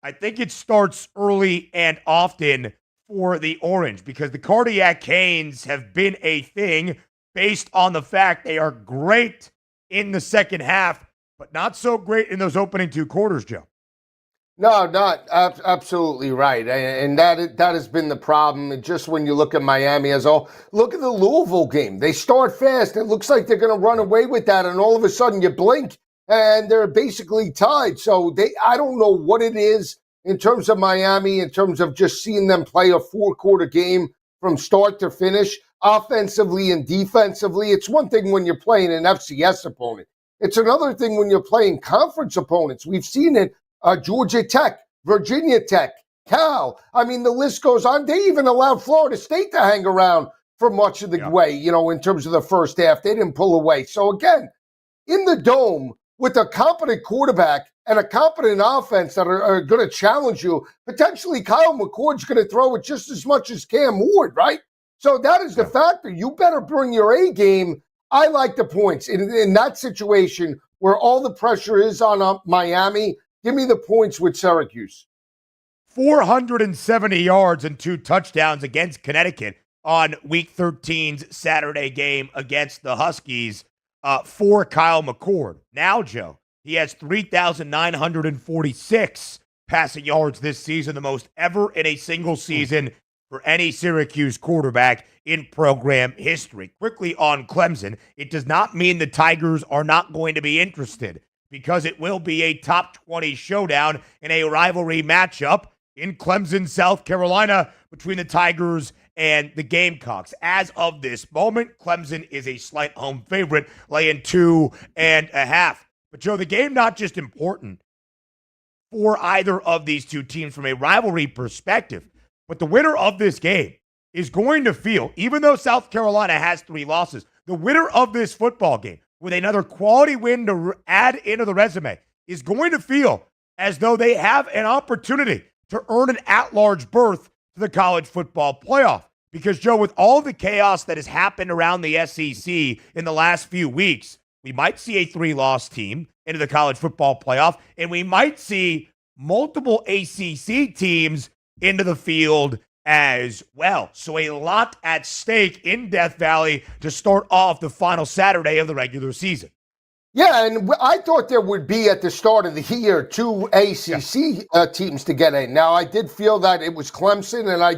Speaker 6: I think it starts early and often for the Orange because the Cardiac Canes have been a thing based on the fact they are great in the second half, but not so great in those opening 2 quarters, Joe.
Speaker 7: No, not absolutely right. And that has been the problem. And just when you look at Miami as all, look at the Louisville game. They start fast. It looks like they're going to run away with that. And all of a sudden you blink and they're basically tied. So I don't know what it is in terms of Miami, in terms of just seeing them play a 4-quarter game from start to finish, offensively and defensively. It's one thing when you're playing an FCS opponent. It's another thing when you're playing conference opponents. We've seen it. Georgia Tech, Virginia Tech, Cal. I mean, the list goes on. They even allowed Florida State to hang around for much of the way, in terms of the first half. They didn't pull away. So, again, in the Dome, with a competent quarterback and a competent offense that are going to challenge you, potentially Kyle McCord's going to throw it just as much as Cam Ward, right? So that is the factor. You better bring your A game. I like the points. In that situation where all the pressure is on Miami, give me the points with Syracuse.
Speaker 6: 470 yards and 2 touchdowns against Connecticut on Week 13's Saturday game against the Huskies for Kyle McCord. Now, Joe, he has 3,946 passing yards this season, the most ever in a single season for any Syracuse quarterback in program history. Quickly on Clemson, it does not mean the Tigers are not going to be interested, because it will be a top 20 showdown in a rivalry matchup in Clemson, South Carolina, between the Tigers and the Gamecocks. As of this moment, Clemson is a slight home favorite, laying 2.5. But, Joe, the game not just important for either of these two teams from a rivalry perspective, but the winner of this game is going to feel, even though South Carolina has 3 losses, the winner of this football game, with another quality win to add into the resume, is going to feel as though they have an opportunity to earn an at-large berth to the college football playoff. Because, Joe, with all the chaos that has happened around the SEC in the last few weeks, we might see a 3-loss team into the college football playoff, and we might see multiple ACC teams into the field as well. So a lot at stake in Death Valley to start off the final Saturday of the regular season.
Speaker 7: Yeah, and I thought there would be at the start of the year 2 ACC teams to get in. Now, I did feel that it was Clemson, and I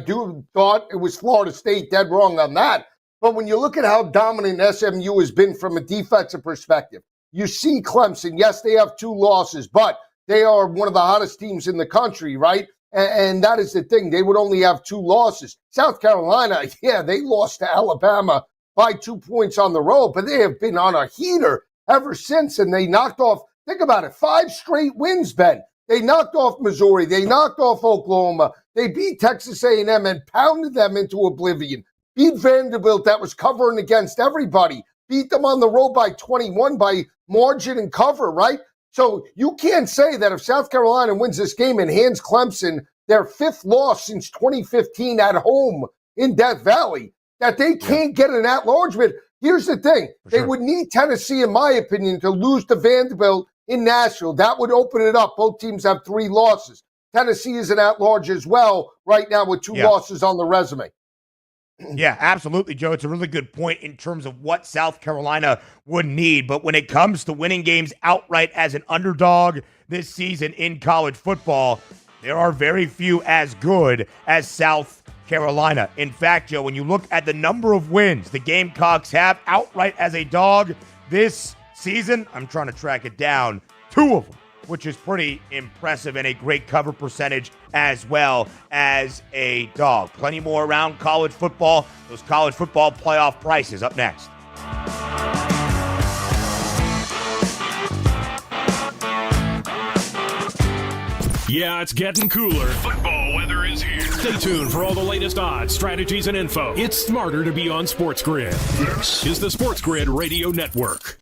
Speaker 7: thought it was Florida State. Dead wrong on that. But when you look at how dominant SMU has been from a defensive perspective, you see Clemson. Yes, they have 2 losses, but they are one of the hottest teams in the country, right? And that is the thing. They would only have 2 losses. South Carolina, they lost to Alabama by 2 points on the road, but they have been on a heater ever since, and they knocked off, think about it, 5 straight wins, Ben. They knocked off Missouri. They knocked off Oklahoma. They beat Texas A&M and pounded them into oblivion. Beat Vanderbilt that was covering against everybody. Beat them on the road by 21 by margin and cover, right? So you can't say that if South Carolina wins this game and hands Clemson their 5th loss since 2015 at home in Death Valley, that they can't get an at-large bid. Here's the thing. They would need Tennessee, in my opinion, to lose to Vanderbilt in Nashville. That would open it up. Both teams have 3 losses. Tennessee is an at-large as well right now with 2 losses on the resume.
Speaker 6: Yeah, absolutely, Joe. It's a really good point in terms of what South Carolina would need. But when it comes to winning games outright as an underdog this season in college football, there are very few as good as South Carolina. In fact, Joe, when you look at the number of wins the Gamecocks have outright as a dog this season, I'm trying to track it down, 2 of them, which is pretty impressive, and a great cover percentage as well as a dog. Plenty more around college football. Those college football playoff prices up next.
Speaker 5: Yeah, it's getting cooler.
Speaker 4: Football weather is here.
Speaker 5: Stay tuned for all the latest odds, strategies, and info. It's smarter to be on SportsGrid. This is the SportsGrid Radio Network.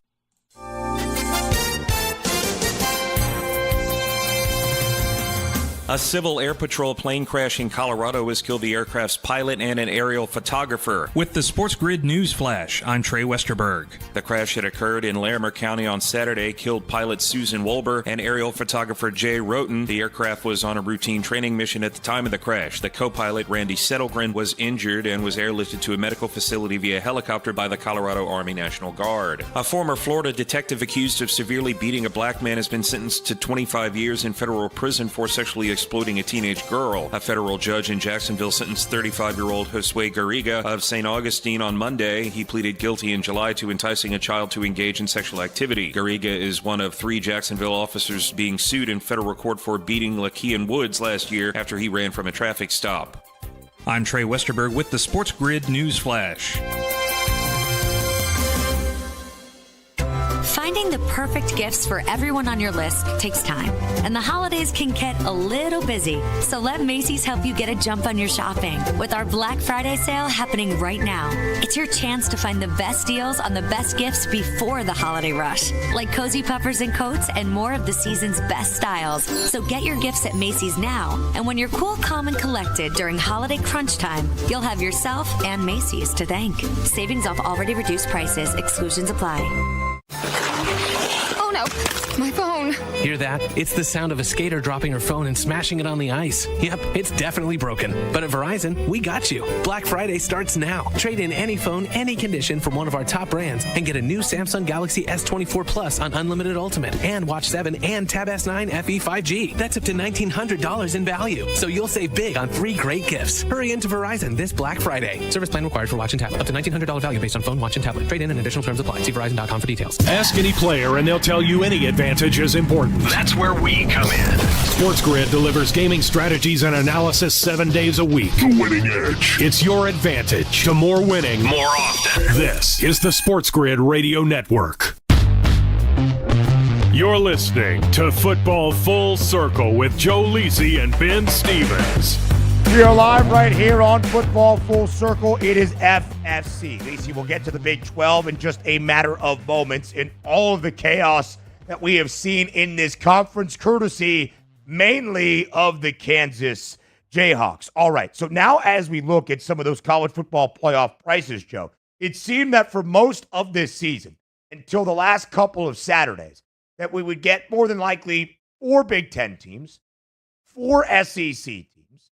Speaker 8: A Civil Air Patrol plane crash in Colorado has killed the aircraft's pilot and an aerial photographer.
Speaker 9: With the SportsGrid News Flash, I'm Trey Westerberg.
Speaker 8: The crash that occurred in Larimer County on Saturday killed pilot Susan Wolber and aerial photographer Jay Roten. The aircraft was on a routine training mission at the time of the crash. The co-pilot, Randy Settelgren, was injured and was airlifted to a medical facility via helicopter by the Colorado Army National Guard. A former Florida detective accused of severely beating a black man has been sentenced to 25 years in federal prison for sexually exploiting a teenage girl. A federal judge in Jacksonville sentenced 35-year-old Josue Garriga of St. Augustine on Monday. He pleaded guilty in July to enticing a child to engage in sexual activity. Garriga is one of 3 Jacksonville officers being sued in federal court for beating LaKeon Woods last year after he ran from a traffic stop.
Speaker 9: I'm Trey Westerberg with the SportsGrid News Flash.
Speaker 2: Finding the perfect gifts for everyone on your list takes time, and the holidays can get a little busy. So let Macy's help you get a jump on your shopping with our Black Friday sale happening right now. It's your chance to find the best deals on the best gifts before the holiday rush, like cozy puffers and coats and more of the season's best styles. So get your gifts at Macy's now, and when you're cool, calm, and collected during holiday crunch time, you'll have yourself and Macy's to thank. Savings off already reduced prices. Exclusions apply.
Speaker 20: Oh no, my phone.
Speaker 21: Hear that? It's the sound of a skater dropping her phone and smashing it on the ice. Yep, it's definitely broken. But at Verizon, we got you. Black Friday starts now. Trade in any phone, any condition from one of our top brands and get a new Samsung Galaxy S24 Plus on Unlimited Ultimate and Watch 7 and Tab S9 FE 5G. That's up to $1,900 in value. So you'll save big on 3 great gifts. Hurry into Verizon this Black Friday. Service plan required for Watch and Tablet. Up to $1,900 value based on phone, watch, and tablet. Trade in and additional terms apply. See Verizon.com for details.
Speaker 5: Ask any player and they'll tell you any advantage is important.
Speaker 4: That's where we come in.
Speaker 5: SportsGrid delivers gaming strategies and analysis 7 days a week.
Speaker 17: The winning edge.
Speaker 5: It's your advantage to more winning
Speaker 4: more often.
Speaker 5: This is the SportsGrid Radio Network. You're listening to Football Full Circle with Joe Lisi and Ben Stevens.
Speaker 6: We are live right here on Football Full Circle. It is FFC. Lisi, we'll get to the Big 12 in just a matter of moments. In all of the chaos that we have seen in this conference, courtesy mainly of the Kansas Jayhawks. All right, so now as we look at some of those college football playoff prices, Joe, it seemed that for most of this season, until the last couple of Saturdays, that we would get more than likely 4 Big Ten teams, 4 SEC teams,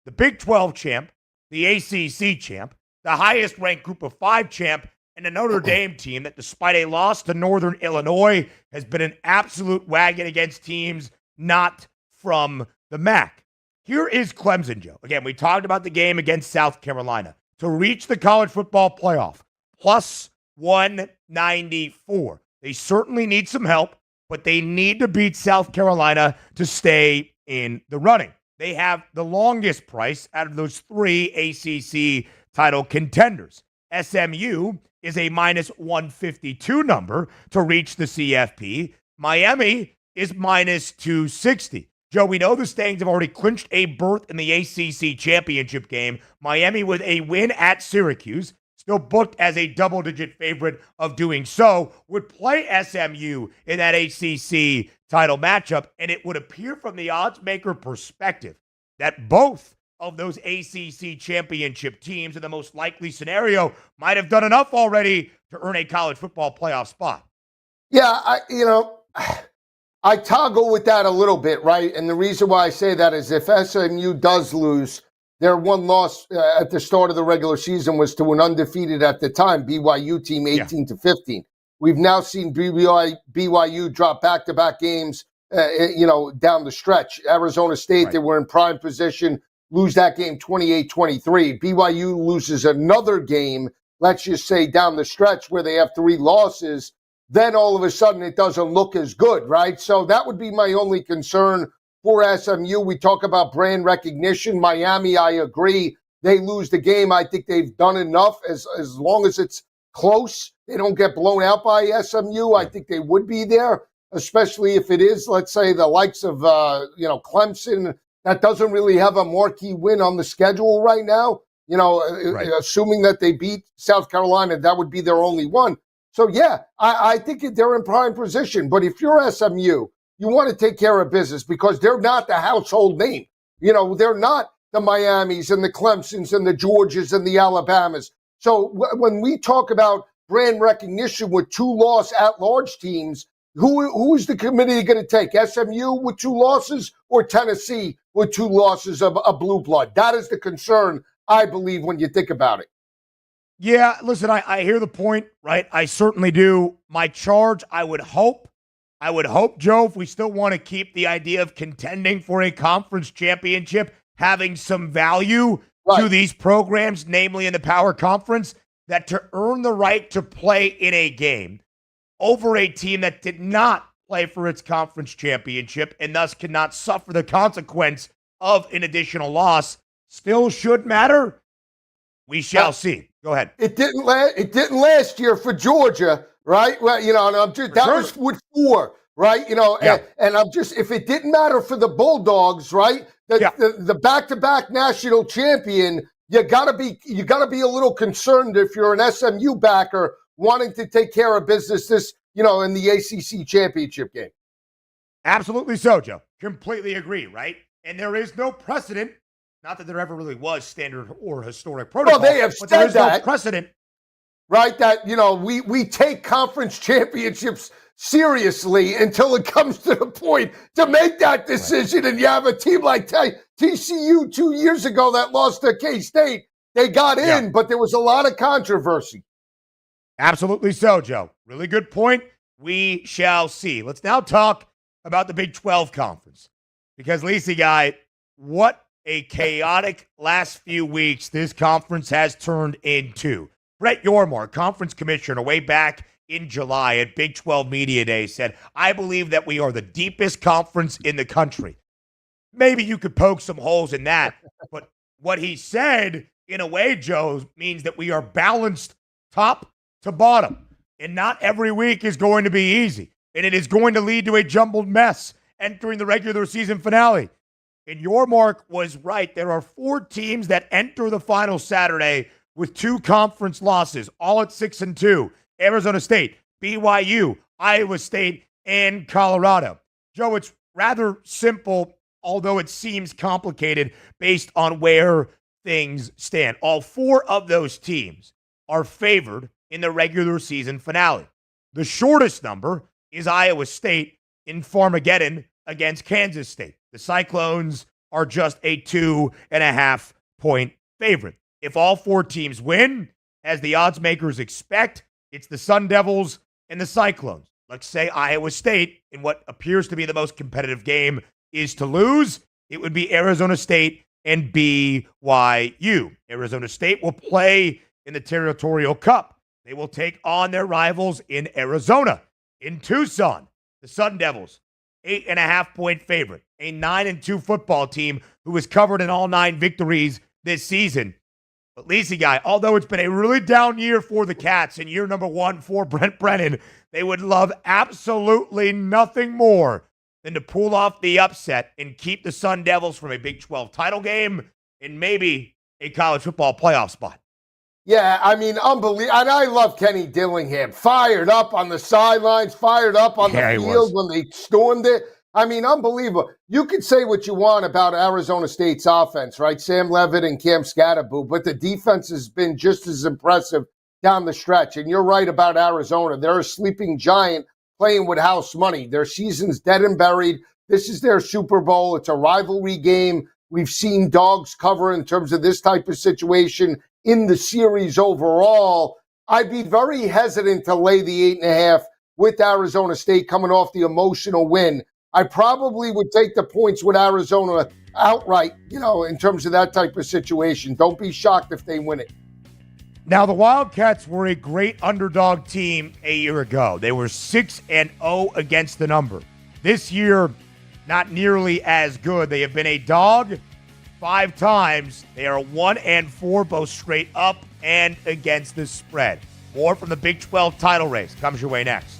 Speaker 6: the Big 12 champ, the ACC champ, the highest ranked group of 5 champ, and a Notre Dame team that, despite a loss to Northern Illinois, has been an absolute wagon against teams not from the MAC. Here is Clemson, Joe. Again, we talked about the game against South Carolina. To reach the college football playoff, plus 194. They certainly need some help, but they need to beat South Carolina to stay in the running. They have the longest price out of those three ACC title contenders. SMU is a minus 152 number to reach the CFP. Miami is minus 260. Joe, we know the Stangs have already clinched a berth in the ACC championship game. Miami with a win at Syracuse, still booked as a double-digit favorite of doing so, would play SMU in that ACC title matchup, and it would appear from the odds maker perspective that both of those ACC championship teams in the most likely scenario might have done enough already to earn a college football playoff spot.
Speaker 7: Yeah, I toggle with that a little bit, right? And the reason why I say that is if SMU does lose, their one loss at the start of the regular season was to an undefeated at the time BYU team, 18-15. We've now seen BYU drop back-to-back games, down the stretch. Arizona State, They were in prime position, lose that game 28-23. BYU loses another game, let's just say down the stretch where they have 3 losses. Then all of a sudden it doesn't look as good, right? So that would be my only concern for SMU. We talk about brand recognition. Miami, I agree. They lose the game. I think they've done enough as long as it's close. They don't get blown out by SMU. I think they would be there, especially if it is, let's say, the likes of, Clemson. That doesn't really have a marquee win on the schedule right now. Assuming that they beat South Carolina, that would be their only one. So, yeah, I think they're in prime position. But if you're SMU, you want to take care of business because they're not the household name. They're not the Miamis and the Clemsons and the Georgias and the Alabamas. So when we talk about brand recognition with 2 loss at-large teams, who is the committee going to take? SMU with 2 losses or Tennessee with 2 losses of a blue blood? That is the concern, I believe, when you think about it.
Speaker 6: Yeah, listen, I hear the point, right? I certainly do. My charge, I would hope, Joe, if we still want to keep the idea of contending for a conference championship, having some value to these programs, namely in the Power Conference, that to earn the right to play in a game over a team that did not play for its conference championship and thus cannot suffer the consequence of an additional loss still should matter. We shall see. Go ahead.
Speaker 7: It didn't last year for Georgia, right? Well, and was with 4, right? And I'm just, if it didn't matter for the Bulldogs, right? The back-to-back national champion, you gotta be a little concerned if you're an SMU backer wanting to take care of business in the ACC championship game.
Speaker 6: Absolutely so, Joe. Completely agree, right? And there is no precedent. Not that there ever really was standard or historic protocol.
Speaker 7: Well, they have
Speaker 6: but
Speaker 7: said
Speaker 6: there is
Speaker 7: that.
Speaker 6: No precedent.
Speaker 7: Right, that, we take conference championships seriously until it comes to the point to make that decision. Right. And you have a team like TCU 2 years ago that lost to K-State. They got in, but there was a lot of controversy.
Speaker 6: Absolutely so, Joe. Really good point. We shall see. Let's now talk about the Big 12 Conference. Because, Lisa, guy, what a chaotic last few weeks this conference has turned into. Brett Yormark, conference commissioner, way back in July at Big 12 Media Day, said, I believe that we are the deepest conference in the country. Maybe you could poke some holes in that, but what he said, in a way, Joe, means that we are balanced top to bottom, and not every week is going to be easy, and it is going to lead to a jumbled mess entering the regular season finale. And Yormark was right. There are 4 teams that enter the final Saturday with 2 conference losses, all at 6-2. Arizona State, BYU, Iowa State, and Colorado. Joe, it's rather simple, although it seems complicated based on where things stand. All 4 of those teams are favored in the regular season finale. The shortest number is Iowa State in Farmageddon against Kansas State. The Cyclones are just a 2.5-point favorite. If all 4 teams win, as the odds makers expect. It's the Sun Devils and the Cyclones. Let's say Iowa State, in what appears to be the most competitive game, is to lose. It would be Arizona State and BYU. Arizona State will play in the Territorial Cup. They will take on their rivals in Arizona. In Tucson, the Sun Devils, 8.5-point favorite, a 9-2 football team who has covered in all 9 victories this season. But Lisi guy, although it's been a really down year for the Cats and year number 1 for Brent Brennan, they would love absolutely nothing more than to pull off the upset and keep the Sun Devils from a Big 12 title game and maybe a college football playoff spot.
Speaker 7: Yeah, I mean, unbelievable. And I love Kenny Dillingham. Fired up on the sidelines, fired up on the field when they stormed it. I mean, unbelievable. You could say what you want about Arizona State's offense, right? Sam Levitt and Cam Scatterbo, but the defense has been just as impressive down the stretch. And you're right about Arizona. They're a sleeping giant playing with house money. Their season's dead and buried. This is their Super Bowl. It's a rivalry game. We've seen dogs cover in terms of this type of situation in the series overall. I'd be very hesitant to lay the 8.5 with Arizona State coming off the emotional win. I probably would take the points with Arizona outright, in terms of that type of situation. Don't be shocked if they win it.
Speaker 6: Now, the Wildcats were a great underdog team a year ago. They were 6-0 against the number. This year, not nearly as good. They have been a dog 5 times. They are 1-4, both straight up and against the spread. More from the Big 12 title race comes your way next.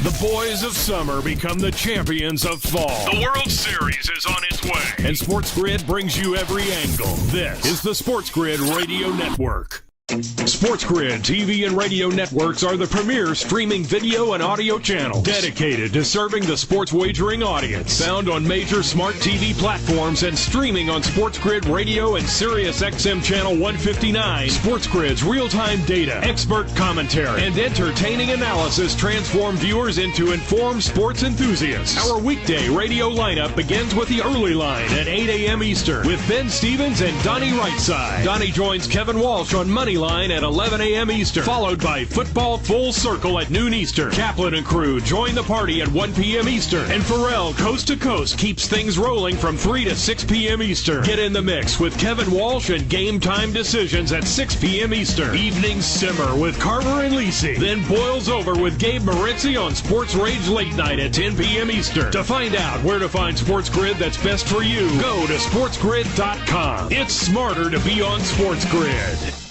Speaker 5: The boys of summer become the champions of fall.
Speaker 4: The World Series is on its way.
Speaker 5: And SportsGrid brings you every angle. This is the SportsGrid Radio Network. SportsGrid TV and radio networks are the premier streaming video and audio channels dedicated to serving the sports wagering audience. Found on major smart TV platforms and streaming on SportsGrid Radio and SiriusXM Channel 159. SportsGrid's real-time data, expert commentary, and entertaining analysis transform viewers into informed sports enthusiasts. Our weekday radio lineup begins with the early line at 8 a.m. Eastern with Ben Stevens and Donnie Rightside. Donnie joins Kevin Walsh on Money Line at 11 a.m. Eastern, followed by Football Full Circle at noon Eastern. Kaplan and crew join the party at 1 p.m. Eastern, and Pharrell Coast to Coast keeps things rolling from 3 to 6 p.m. Eastern. Get in the mix with Kevin Walsh and Game Time Decisions at 6 p.m. Eastern. Evenings simmer with Carver and Lisi, then boils over with Gabe Moritzi on Sports Rage Late Night at 10 p.m. Eastern. To find out where to find SportsGrid that's best for you, go to sportsgrid.com. It's smarter to be on SportsGrid.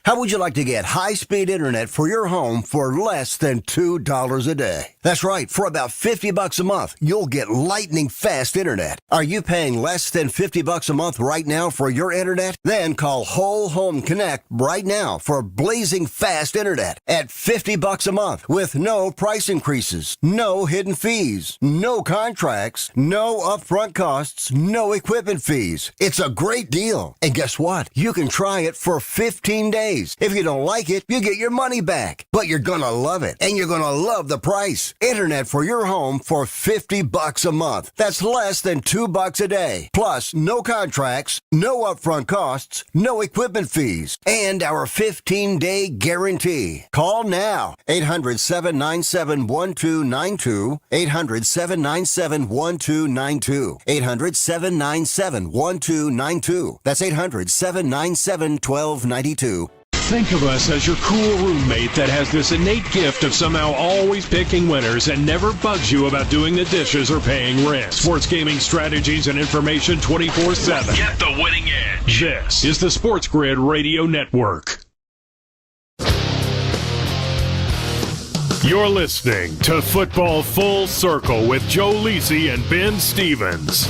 Speaker 20: How would you like to get high-speed internet for your home for less than $2 a day? That's right. For about $50 a month, you'll get lightning fast internet. Are you paying less than $50 a month right now for your internet? Then call Whole Home Connect right now for blazing fast internet at $50 a month with no price increases, no hidden fees, no contracts, no upfront costs, no equipment fees. It's a great deal. And guess what? You can try it for 15 days. If you don't like it, you get your money back. But you're gonna love it, and you're gonna love the price. Internet for your home for $50 a month. That's less than $2 a day. Plus, no contracts, no upfront costs, no equipment fees, and our 15-day guarantee. Call now. 800-797-1292. 800-797-1292. 800-797-1292. That's 800-797-1292.
Speaker 5: Think of us as your cool roommate that has this innate gift of somehow always picking winners and never bugs you about doing the dishes or paying rent. Sports gaming strategies and information 24/7.
Speaker 4: Get the winning edge.
Speaker 5: This is the SportsGrid Radio Network. You're listening to Football Full Circle with Joe Lisi and Ben Stevens.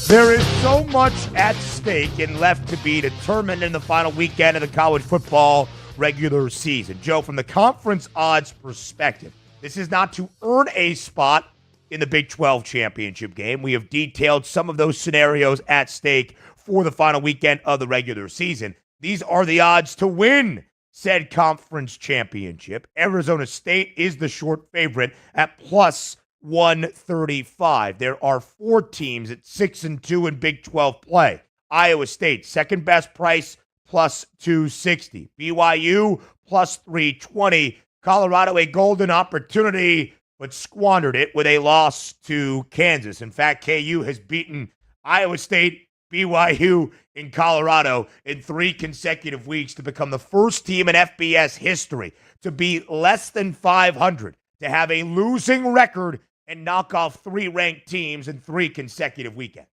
Speaker 6: There is so much at stake and left to be determined in the final weekend of the college football regular season. Joe, from the conference odds perspective, this is not to earn a spot in the Big 12 championship game. We have detailed some of those scenarios at stake for the final weekend of the regular season. These are the odds to win said conference championship. Arizona State is the short favorite at plus 135. There are 4 teams at 6-2 in Big 12 play. Iowa State, second best price, plus 260. BYU, plus 320. Colorado, a golden opportunity, but squandered it with a loss to Kansas. In fact, KU has beaten Iowa State, BYU, in Colorado in 3 consecutive weeks to become the first team in FBS history to be less than 500, to have a losing record and knock off 3 ranked teams in 3 consecutive weekends.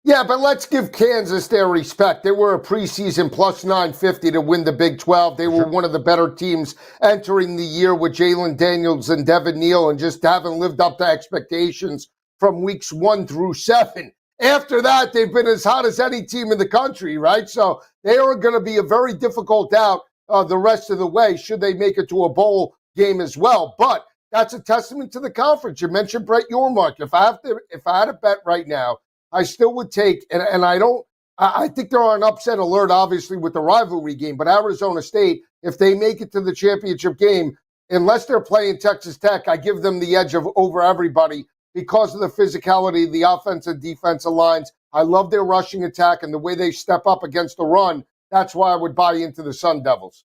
Speaker 7: Yeah, but let's give Kansas their respect. They were a preseason plus 950 to win the Big 12. They were one of the better teams entering the year with Jalen Daniels and Devin Neal, and just haven't lived up to expectations from weeks 1 through 7. After that, they've been as hot as any team in the country, right? So they are going to be a very difficult out the rest of the way, should they make it to a bowl game as well. But that's a testament to the conference. You mentioned Brett Yormark. If I had a bet right now, I still would take, and I think they're on upset alert, obviously, with the rivalry game, but Arizona State, if they make it to the championship game, unless they're playing Texas Tech, I give them the edge over everybody because of the physicality of the offensive and defensive lines. I love their rushing attack and the way they step up against the run. That's why I would buy into the Sun Devils.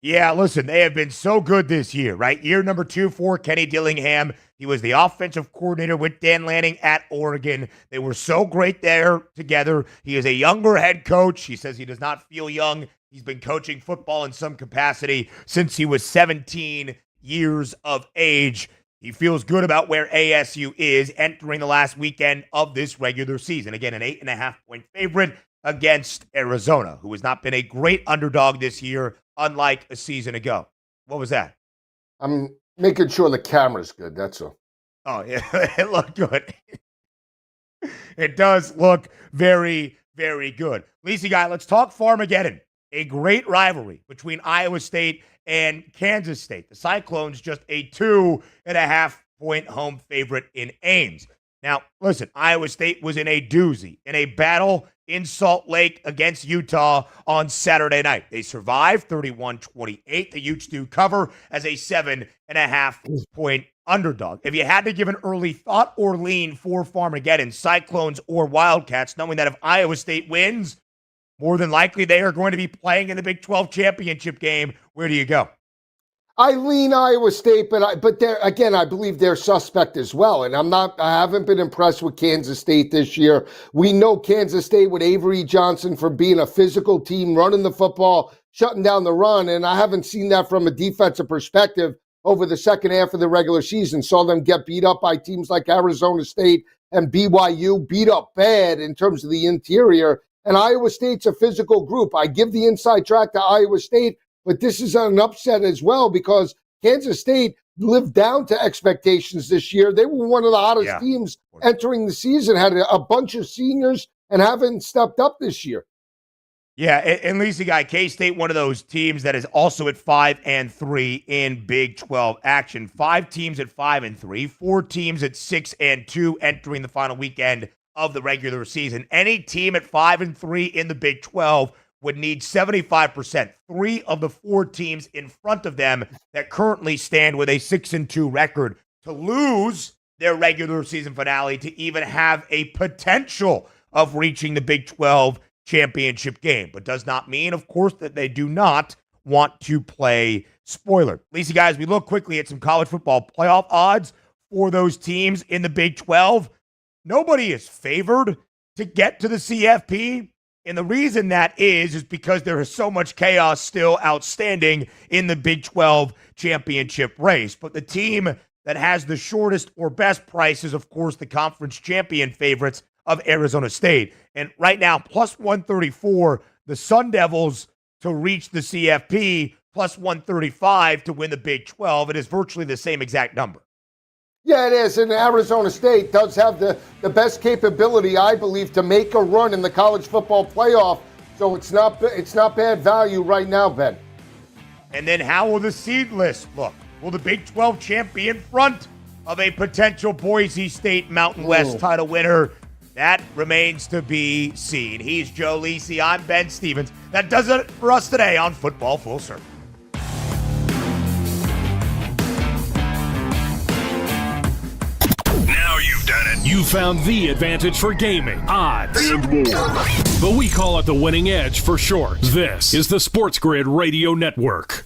Speaker 6: Yeah, listen, they have been so good this year, right? Year number 2 for Kenny Dillingham. He was the offensive coordinator with Dan Lanning at Oregon. They were so great there together. He is a younger head coach. He says he does not feel young. He's been coaching football in some capacity since he was 17 years of age. He feels good about where ASU is entering the last weekend of this regular season. Again, an 8.5-point favorite against Arizona, who has not been a great underdog this year, unlike a season ago. What was that?
Speaker 7: I'm making sure the camera's good, that's all.
Speaker 6: Oh, yeah, it looked good. It does look very, very good. Lisa Guy, let's talk Farmageddon. A great rivalry between Iowa State and Kansas State. The Cyclones just a 2.5-point home favorite in Ames. Now, listen, Iowa State was in a doozy, in a battle in Salt Lake against Utah on Saturday night. They survived 31-28. The Utes do cover as a 7.5-point underdog. If you had to give an early thought or lean for Farmageddon, Cyclones or Wildcats, knowing that if Iowa State wins, more than likely they are going to be playing in the Big 12 championship game, where do you go?
Speaker 7: I lean Iowa State, but they're, again, I believe they're suspect as well. And I haven't been impressed with Kansas State this year. We know Kansas State with Avery Johnson for being a physical team, running the football, shutting down the run. And I haven't seen that from a defensive perspective over the second half of the regular season. Saw them get beat up by teams like Arizona State and BYU, beat up bad in terms of the interior. And Iowa State's a physical group. I give the inside track to Iowa State, but this is an upset as well because Kansas State lived down to expectations this year. They were one of the hottest teams entering the season, had a bunch of seniors and haven't stepped up this year.
Speaker 6: Yeah, and Lisa Guy, K-State, one of those teams that is also at 5-3 in Big 12 action. 5 teams at 5-3, 4 teams at 6-2 entering the final weekend of the regular season. Any team at 5-3 in the Big 12 would need 75%. 3 of the 4 teams in front of them that currently stand with a 6-2 record to lose their regular season finale to even have a potential of reaching the Big 12 championship game. But does not mean, of course, that they do not want to play spoiler. Lisa, guys, we look quickly at some college football playoff odds for those teams in the Big 12. Nobody is favored to get to the CFP. And the reason that is because there is so much chaos still outstanding in the Big 12 championship race. But the team that has the shortest or best price is, of course, the conference champion favorites of Arizona State. And right now, plus 134, the Sun Devils to reach the CFP, plus 135 to win the Big 12. It is virtually the same exact number.
Speaker 7: Yeah, it is. And Arizona State does have the best capability, I believe, to make a run in the college football playoff. So it's not bad value right now, Ben.
Speaker 6: And then how will the seed list look? Will the Big 12 champ be in front of a potential Boise State Mountain West title winner? That remains to be seen. He's Joe Lisi. I'm Ben Stevens. That does it for us today on Football Full Circle.
Speaker 4: Now you've done it.
Speaker 5: You found the advantage for gaming, odds,
Speaker 17: and more.
Speaker 5: But we call it the winning edge for short. This is the SportsGrid Radio Network.